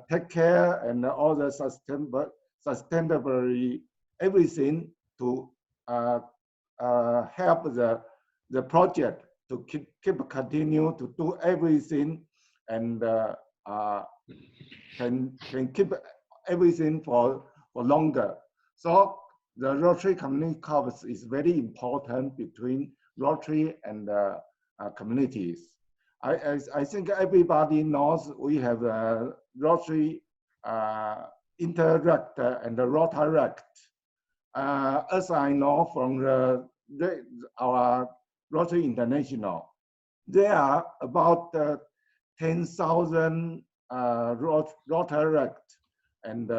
take care and all the sustainability, everything to help the project to keep continue to do everything and can keep everything for longer. So the Rotary Community Corps is very important between Rotary and communities. I think everybody knows we have a Rotary Interact and the Rotaract. As I know from the our Rotary International, there are about 10,000 Rotaract and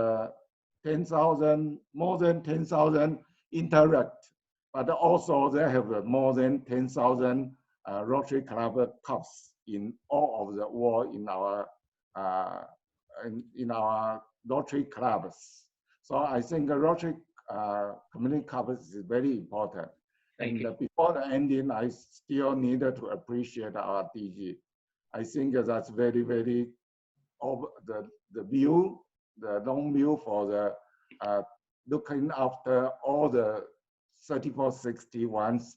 10,000, more than 10,000 Interact, but also they have more than 10,000 Rotary Club cups in all of the world in our Rotary clubs. So I think the Rotary community clubs is very important. Thank you. Before the ending, I still needed to appreciate our DG. I think that's very, very over the view, the long view for the looking after all the 3461's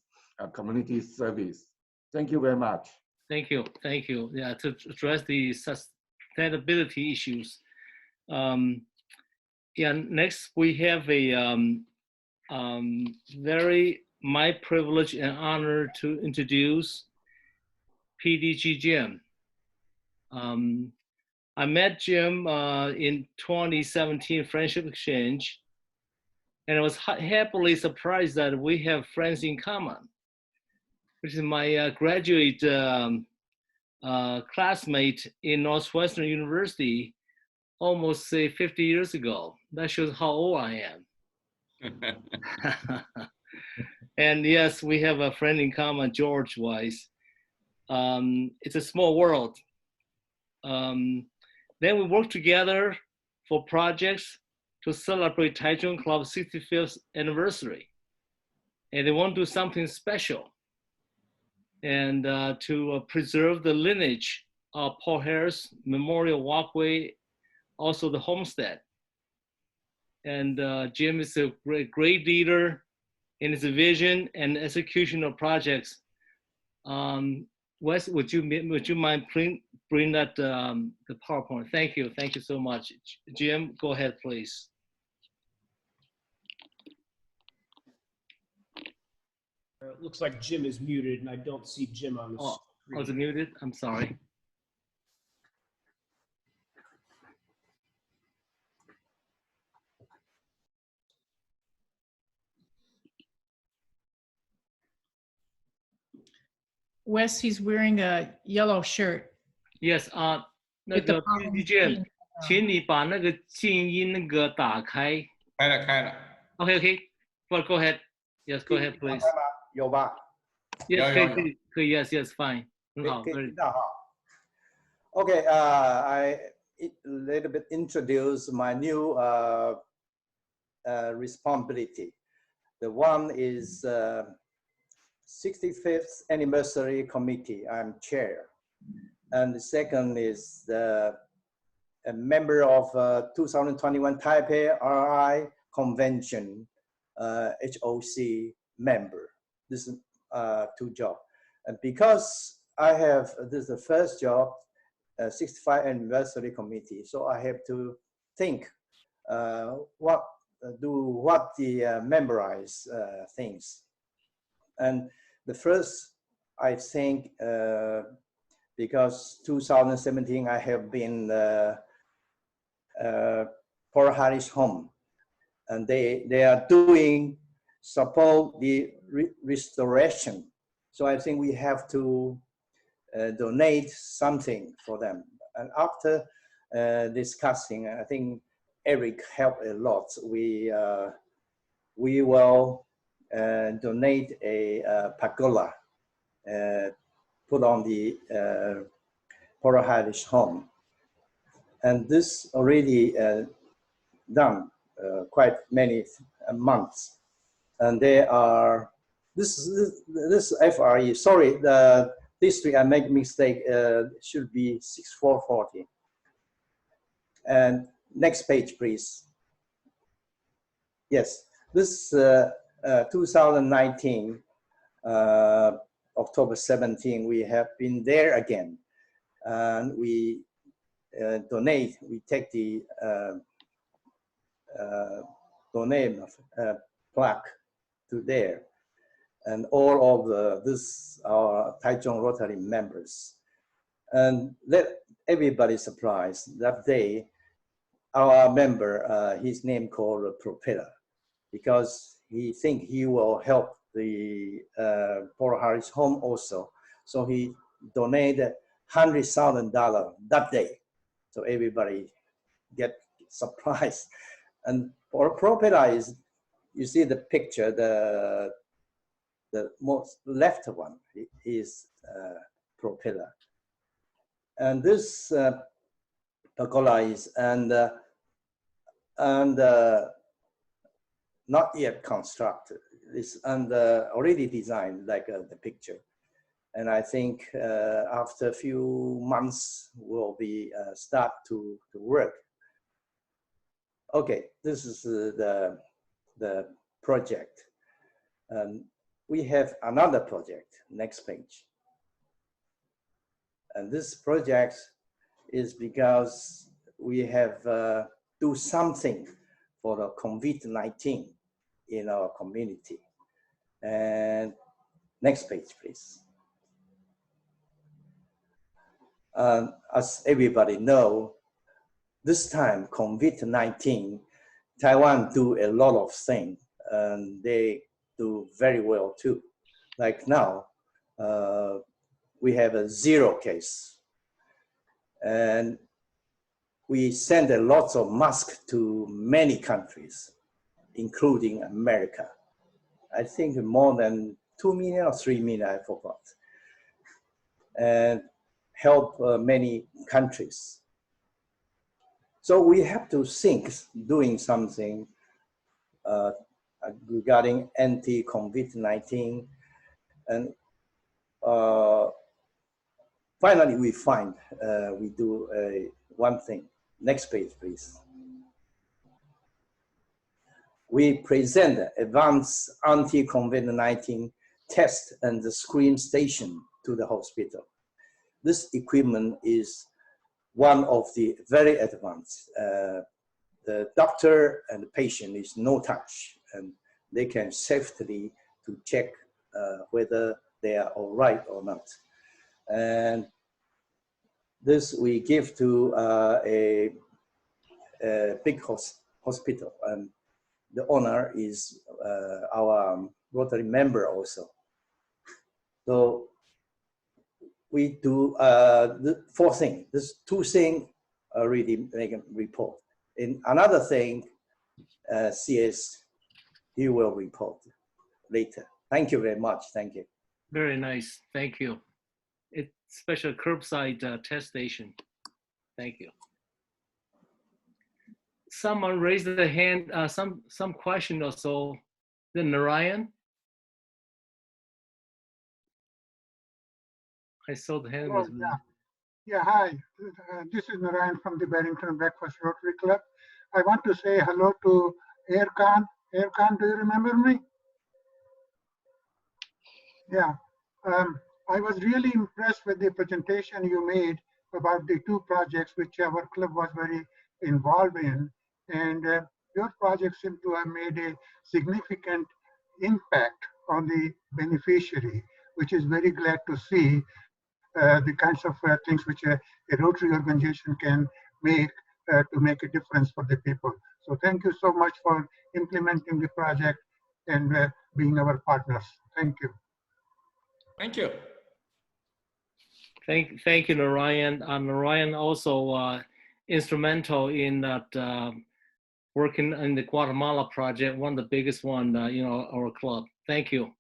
community service. Thank you very much. Thank you. Thank you. Yeah, to address the sustainability issues. Yeah, next we have a my privilege and honor to introduce PDG Jim. I met Jim in 2017 Friendship Exchange, and I was happily surprised that we have friends in common, which is my graduate classmate in Northwestern University almost say 50 years ago. That shows how old I am. And yes, we have a friend in common, George Weiss. It's a small world. Then we work together for projects to celebrate Taichung Club's 65th anniversary. And they want to do something special and to preserve the lineage of Paul Harris Memorial Walkway, also the homestead. And Jim is a great leader in his vision and execution of projects. Wes, would you mind bring that the PowerPoint? Thank you so much. Jim, go ahead, please. It looks like Jim is muted, and I don't see Jim on the screen. Oh, is it muted? I'm sorry. Wes, he's wearing a yellow shirt. Yes, 那个 PDG， 请你把那个静音那个打开。开了。Okay. Well, go ahead. Yes, go ahead, please. 有吧？ Yes, 可以 Yes, fine. 很好。可以听到哈。Okay, I a little bit introduce my new responsibility. The one is 65th anniversary committee. I'm chair, and the second is a member of 2021 Taipei RI Convention, HOC member. This is two jobs, and because I have this is the first job, 65th anniversary committee, so I have to think what the memorize things. And the first, I think, because 2017 I have been Paul Harris home, and they are doing support the restoration. So I think we have to donate something for them. And after discussing, I think Eric helped a lot. We will donate a pergola, put on the Paul Harris home. And this already done quite many months. And there are, this FRE, sorry, the district, I make mistake, should be 6440. And next page, please. Yes, this 2019, October 17, we have been there again. And we donate, we take the donate plaque to there. And all of this are Taichung Rotary members. And let everybody surprised that day, our member, his name called Propeller, because he think he will help the Paul Harris home also. So he donated $100,000 that day. So everybody get surprised. And for propeller is, you see the picture, the most left one is propeller. And this pergola is not yet constructed. It's already designed like the picture. And I think after a few months will be start to work. Okay, this is the project. We have another project, next page. And this project is because we have do something for the COVID-19 in our community. And next page, please. As everybody know, this time COVID-19, Taiwan do a lot of things, and they do very well too. Like now, we have a 0 case, and we send a lot of masks to many countries, including America. I think more than 2 million or 3 million, I forgot. And help many countries. So we have to think doing something regarding anti-COVID-19. And finally we find, we do one thing. Next page, please. We present advanced anti-COVID-19 test and the screen station to the hospital. This equipment is one of the very advanced. The doctor and the patient is no touch, and they can safely to check whether they are all right or not. And this we give to a big hospital, and the owner is our Rotary member also. So we do the 4 things. This 2 things already make a report. In another thing, CS, he will report later. Thank you very much. Thank you. Very nice. Thank you. It's special curbside test station. Thank you. Someone raised their hand. Some question or so. Then Narayan. I saw the hand was. Yeah, hi. This is Narayan from the Barrington Breakfast Rotary Club. I want to say hello to Erkan. Erkan, do you remember me? Yeah. I was really impressed with the presentation you made about the 2 projects which our club was very involved in. And your project seemed to have made a significant impact on the beneficiary, which is very glad to see. The kinds of things which a Rotary organization can make to make a difference for the people. So thank you so much for implementing the project and being our partners. Thank you. Thank you. Thank you, Narayan. Narayan also instrumental in that working in the Guatemala project, one of the biggest one in our club. Thank you.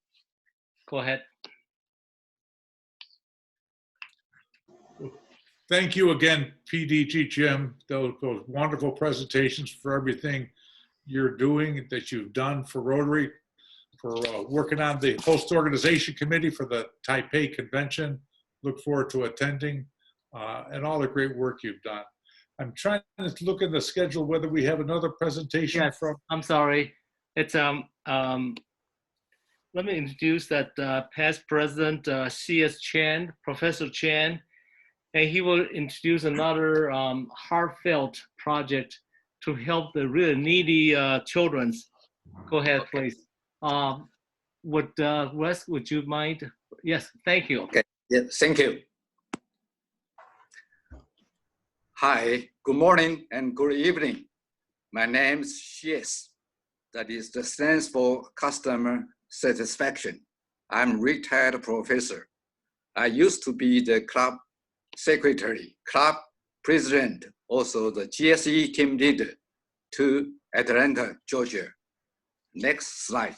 Go ahead. Thank you again, PDG Jim. Those wonderful presentations for everything you're doing, that you've done for Rotary, for working on the host organization committee for the Taipei convention. Look forward to attending, and all the great work you've done. I'm trying to look at the schedule whether we have another presentation. Yes, from. I'm sorry. It's let me introduce that past president C.S. Chan, Professor Chan. And he will introduce another heartfelt project to help the really needy children. Go ahead, please. Wes, would you mind? Yes, thank you. Okay, yeah, thank you. Hi, good morning and good evening. My name is CS. That is the stands for Customer satisfaction. I'm retired professor. I used to be the club secretary, club president, also the GSE team leader to Atlanta, Georgia. Next slide.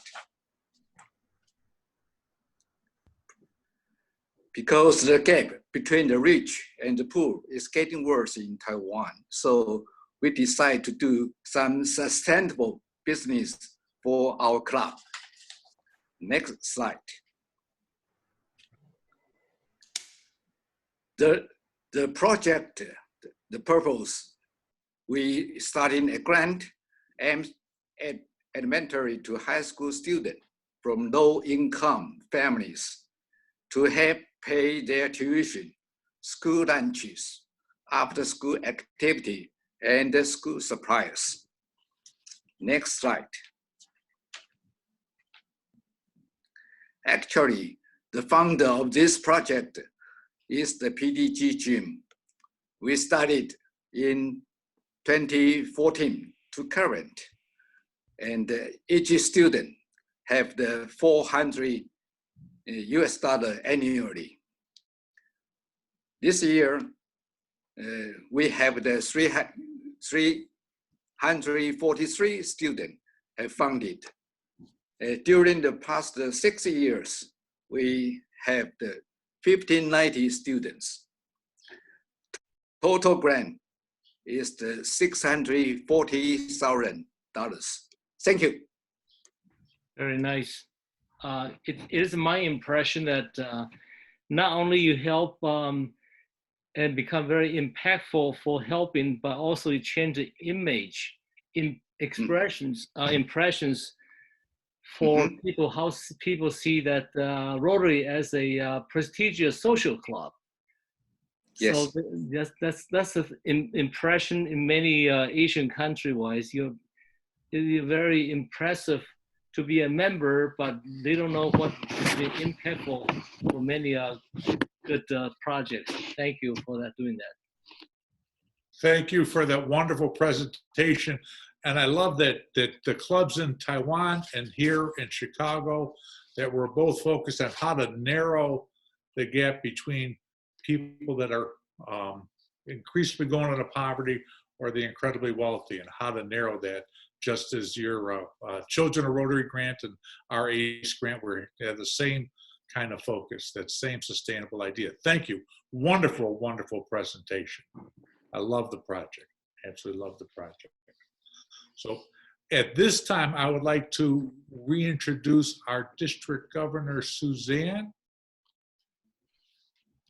Because the gap between the rich and the poor is getting worse in Taiwan, so we decided to do some sustainable business for our club. Next slide. The project, the purpose, we started a grant aimed at elementary to high school students from low-income families to help pay their tuition, school lunches, after-school activity, and the school supplies. Next slide. Actually, the founder of this project is the PDG gym. We started in 2014 to current, and each student have the $400 US annually. This year, we have the 343 students have funded. During the past 6 years, we have the 1,590 students. Total grant is the $640,000. Thank you. Very nice. It is my impression that not only you help and become very impactful for helping, but also you change the image, impressions for people, how people see that Rotary as a prestigious social club. Yes. So that's an impression in many Asian country-wise. You're very impressive to be a member, but they don't know what is the impactful for many good projects. Thank you for doing that. Thank you for that wonderful presentation. And I love that the clubs in Taiwan and here in Chicago, that we're both focused on how to narrow the gap between people that are increasingly going into poverty or the incredibly wealthy, and how to narrow that, just as your Children of Rotary grant and our ACE grant, we have the same kind of focus, that same sustainable idea. Thank you. Wonderful, wonderful presentation. I love the project. Absolutely love the project. So at this time, I would like to reintroduce our district governor, Suzanne.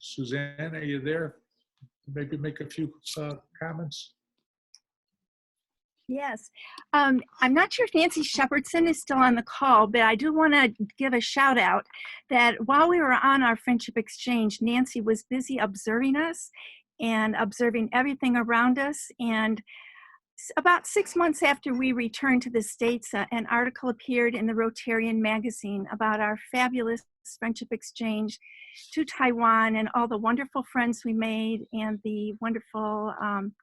Suzanne, are you there? Maybe make a few comments. Yes. I'm not sure if Nancy Shepherdson is still on the call, but I do want to give a shout out that while we were on our friendship exchange, Nancy was busy observing us and observing everything around us. And about 6 months after we returned to the States, an article appeared in the Rotarian magazine about our fabulous friendship exchange to Taiwan and all the wonderful friends we made and the wonderful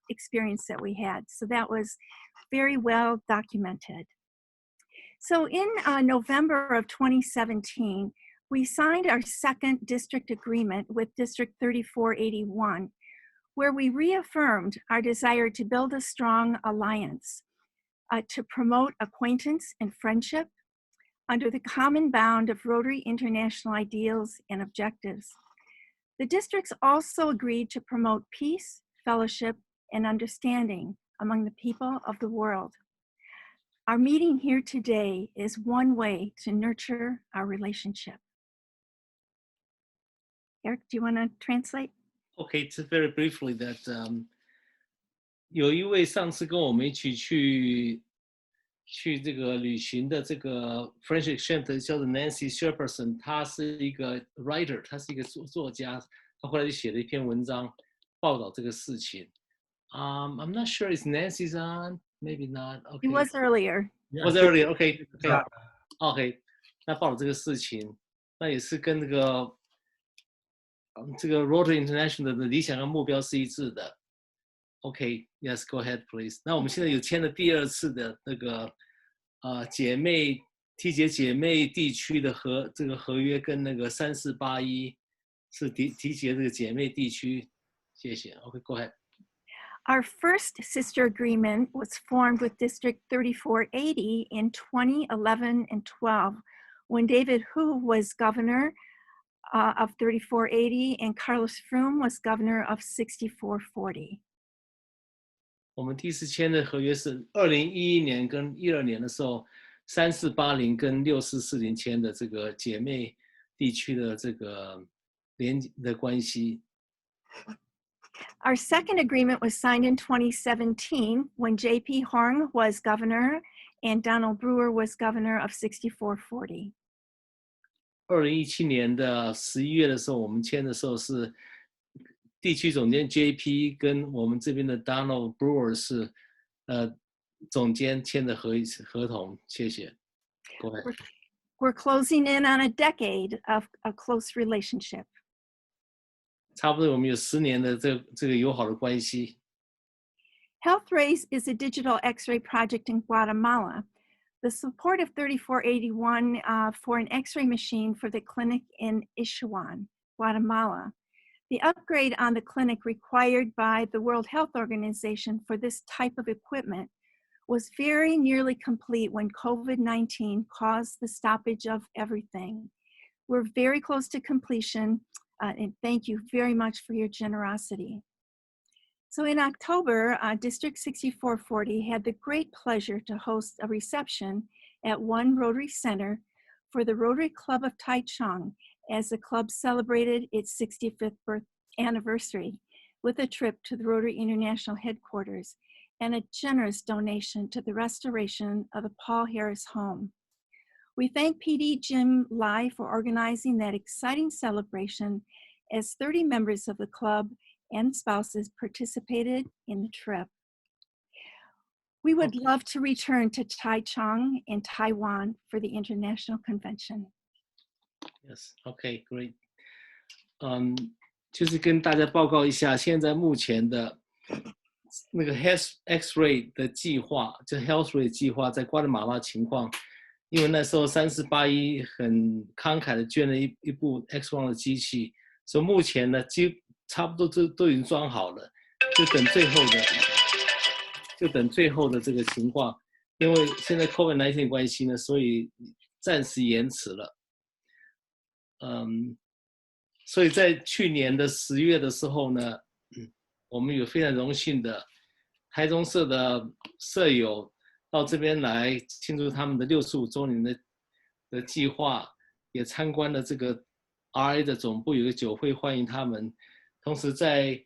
experience that we had. So that was very well documented. So in November of 2017, we signed our second district agreement with District 3481, where we reaffirmed our desire to build a strong alliance to promote acquaintance and friendship under the common bound of Rotary international ideals and objectives. The districts also agreed to promote peace, fellowship, and understanding among the people of the world. Our meeting here today is one way to nurture our relationship. Eric, do you want to translate? Okay, just very briefly that 有一位上次跟我们一起去这个旅行的这个 French exchange 叫做 Nancy Shepherdson， 她是一个 writer， 她是一个作家，她后来就写了一篇文章报道这个事情。I'm not sure if Nancy's on, maybe not. Okay. It was earlier. Was earlier. Okay. Okay. 那报道这个事情，那也是跟这个 Rotary International 的理想跟目标是一致的。OK, yes, go ahead, please. 那我们现在有签了第2次的那个姐妹缔结姐妹地区的这个合约跟那个3481是缔结这个姐妹地区。谢谢。Okay, go ahead. Our first sister agreement was formed with District 3480 in 2011 and 12 when David Hu was governor of 3480 and Carlos Froome was governor of 6440. 我们第一次签的合约是2011年跟12年的时候，3480跟6440签的这个姐妹地区的这个联的关系。Our second agreement was signed in 2017 when J.P. Hong was governor and Donald Brewer was governor of 6440. 2017年的11月的时候，我们签的时候是地区总监 J.P. 跟我们这边的 Donald Brewer 是总监签的合同。谢谢。Go ahead. We're closing in on a decade of a close relationship. 差不多我们有10年的这个友好的关系。HealthRace is a digital X-ray project in Guatemala. The support of 3481 for an X-ray machine for the clinic in Ishuan, Guatemala. The upgrade on the clinic required by the World Health Organization for this type of equipment was very nearly complete when COVID-19 caused the stoppage of everything. We're very close to completion, and thank you very much for your generosity. So in October, District 6440 had the great pleasure to host a reception at One Rotary Center for the Rotary Club of Taichung as the club celebrated its 65th birth anniversary with a trip to the Rotary International headquarters and a generous donation to the restoration of the Paul Harris home. We thank PD Jim Lai for organizing that exciting celebration as 30 members of the club and spouses participated in the trip. We would love to return to Taichung in Taiwan for the International Convention. Yes, okay, great. 就是跟大家报告一下，现在目前的那个 X-ray 的计划，就 HealthRay 计划在瓜地马拉情况，因为那时候3481很慷慨的捐了一部 X-ray 的机器，所以目前呢，差不多都已经装好了，就等最后的这个情况，因为现在 COVID-19 的关系呢，所以暂时延迟了。所以在去年的10月的时候呢，我们有非常荣幸的台中社的社友到这边来庆祝他们的65周年的计划，也参观了这个 RA 的总部，有个酒会欢迎他们。同时在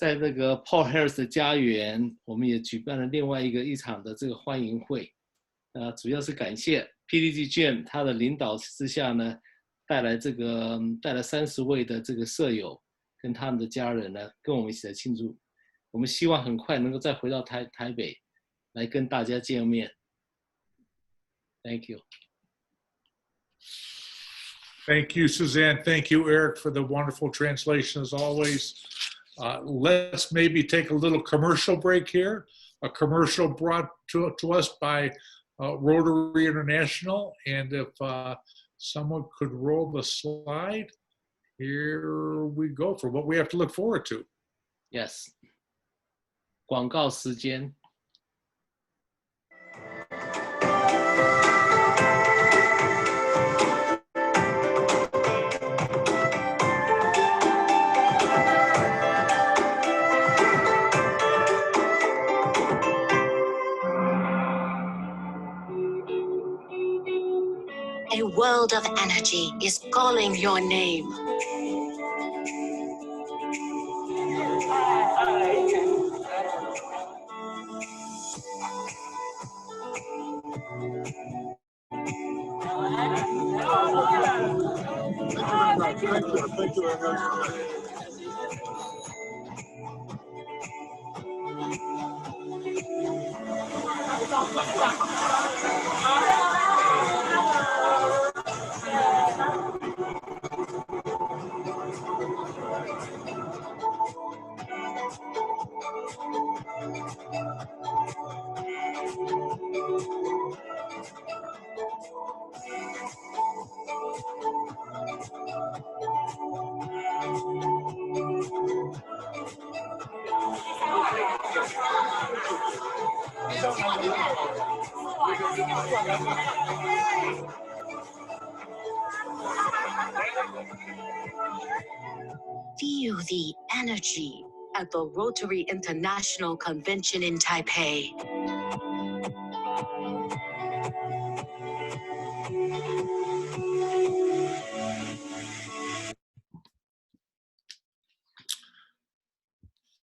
那个 Paul Harris 的家园，我们也举办了另外一场的这个欢迎会。主要是感谢 PDG Jim 他的领导之下呢，带来30位的这个社友跟他们的家人呢，跟我们一起来庆祝。我们希望很快能够再回到台北来跟大家见面。Thank you. Thank you, Suzanne. Thank you, Eric, for the wonderful translation as always. Let's maybe take a little commercial break here. A commercial brought to us by Rotary International. And if someone could roll the slide, here we go for what we have to look forward to. Yes. 广告时间。A world of energy is calling your name. Thank you very much. Feel the energy at the Rotary International Convention in Taipei.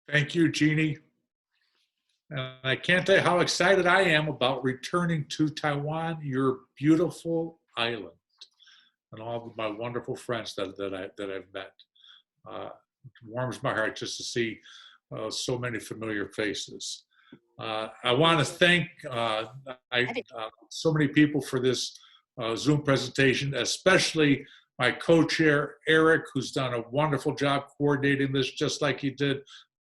Thank you, Jeannie. I can't tell you how excited I am about returning to Taiwan, your beautiful island, and all of my wonderful friends that I've met. It warms my heart just to see so many familiar faces. I want to thank so many people for this Zoom presentation, especially my co-chair, Eric, who's done a wonderful job coordinating this, just like he did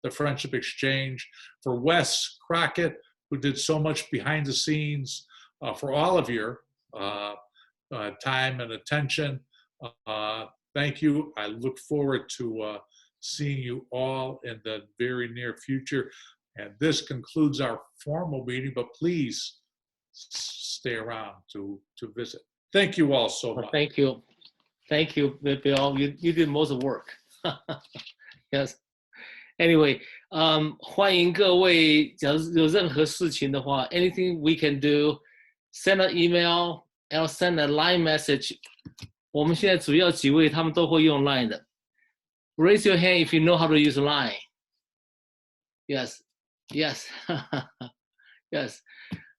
the Friendship Exchange, for Wes Crockett, who did so much behind the scenes, for all of your time and attention. Thank you. I look forward to seeing you all in the very near future. And this concludes our formal meeting, but please stay around to visit. Thank you all so much. Thank you. Thank you, Bill. You did most of the work. Yes. Anyway, 欢迎各位，假如有任何事情的话 ，anything we can do, send an email, or send a line message. 我们现在主要几位他们都会用 Line 的。Raise your hand if you know how to use Line. Yes, yes, yes.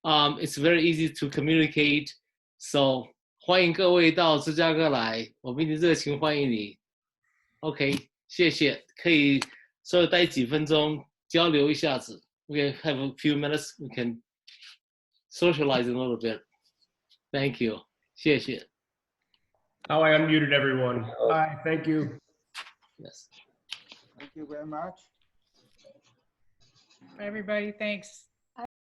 It's very easy to communicate. So 欢迎各位到芝加哥来，我们已经热情欢迎你。OK， 谢谢，可以。所以待几分钟交流一下子 We can have a few minutes. We can socialize a little bit. Thank you. 谢谢。Now I unmuted everyone. Hi, thank you. Yes. Thank you very much. Bye, everybody. Thanks.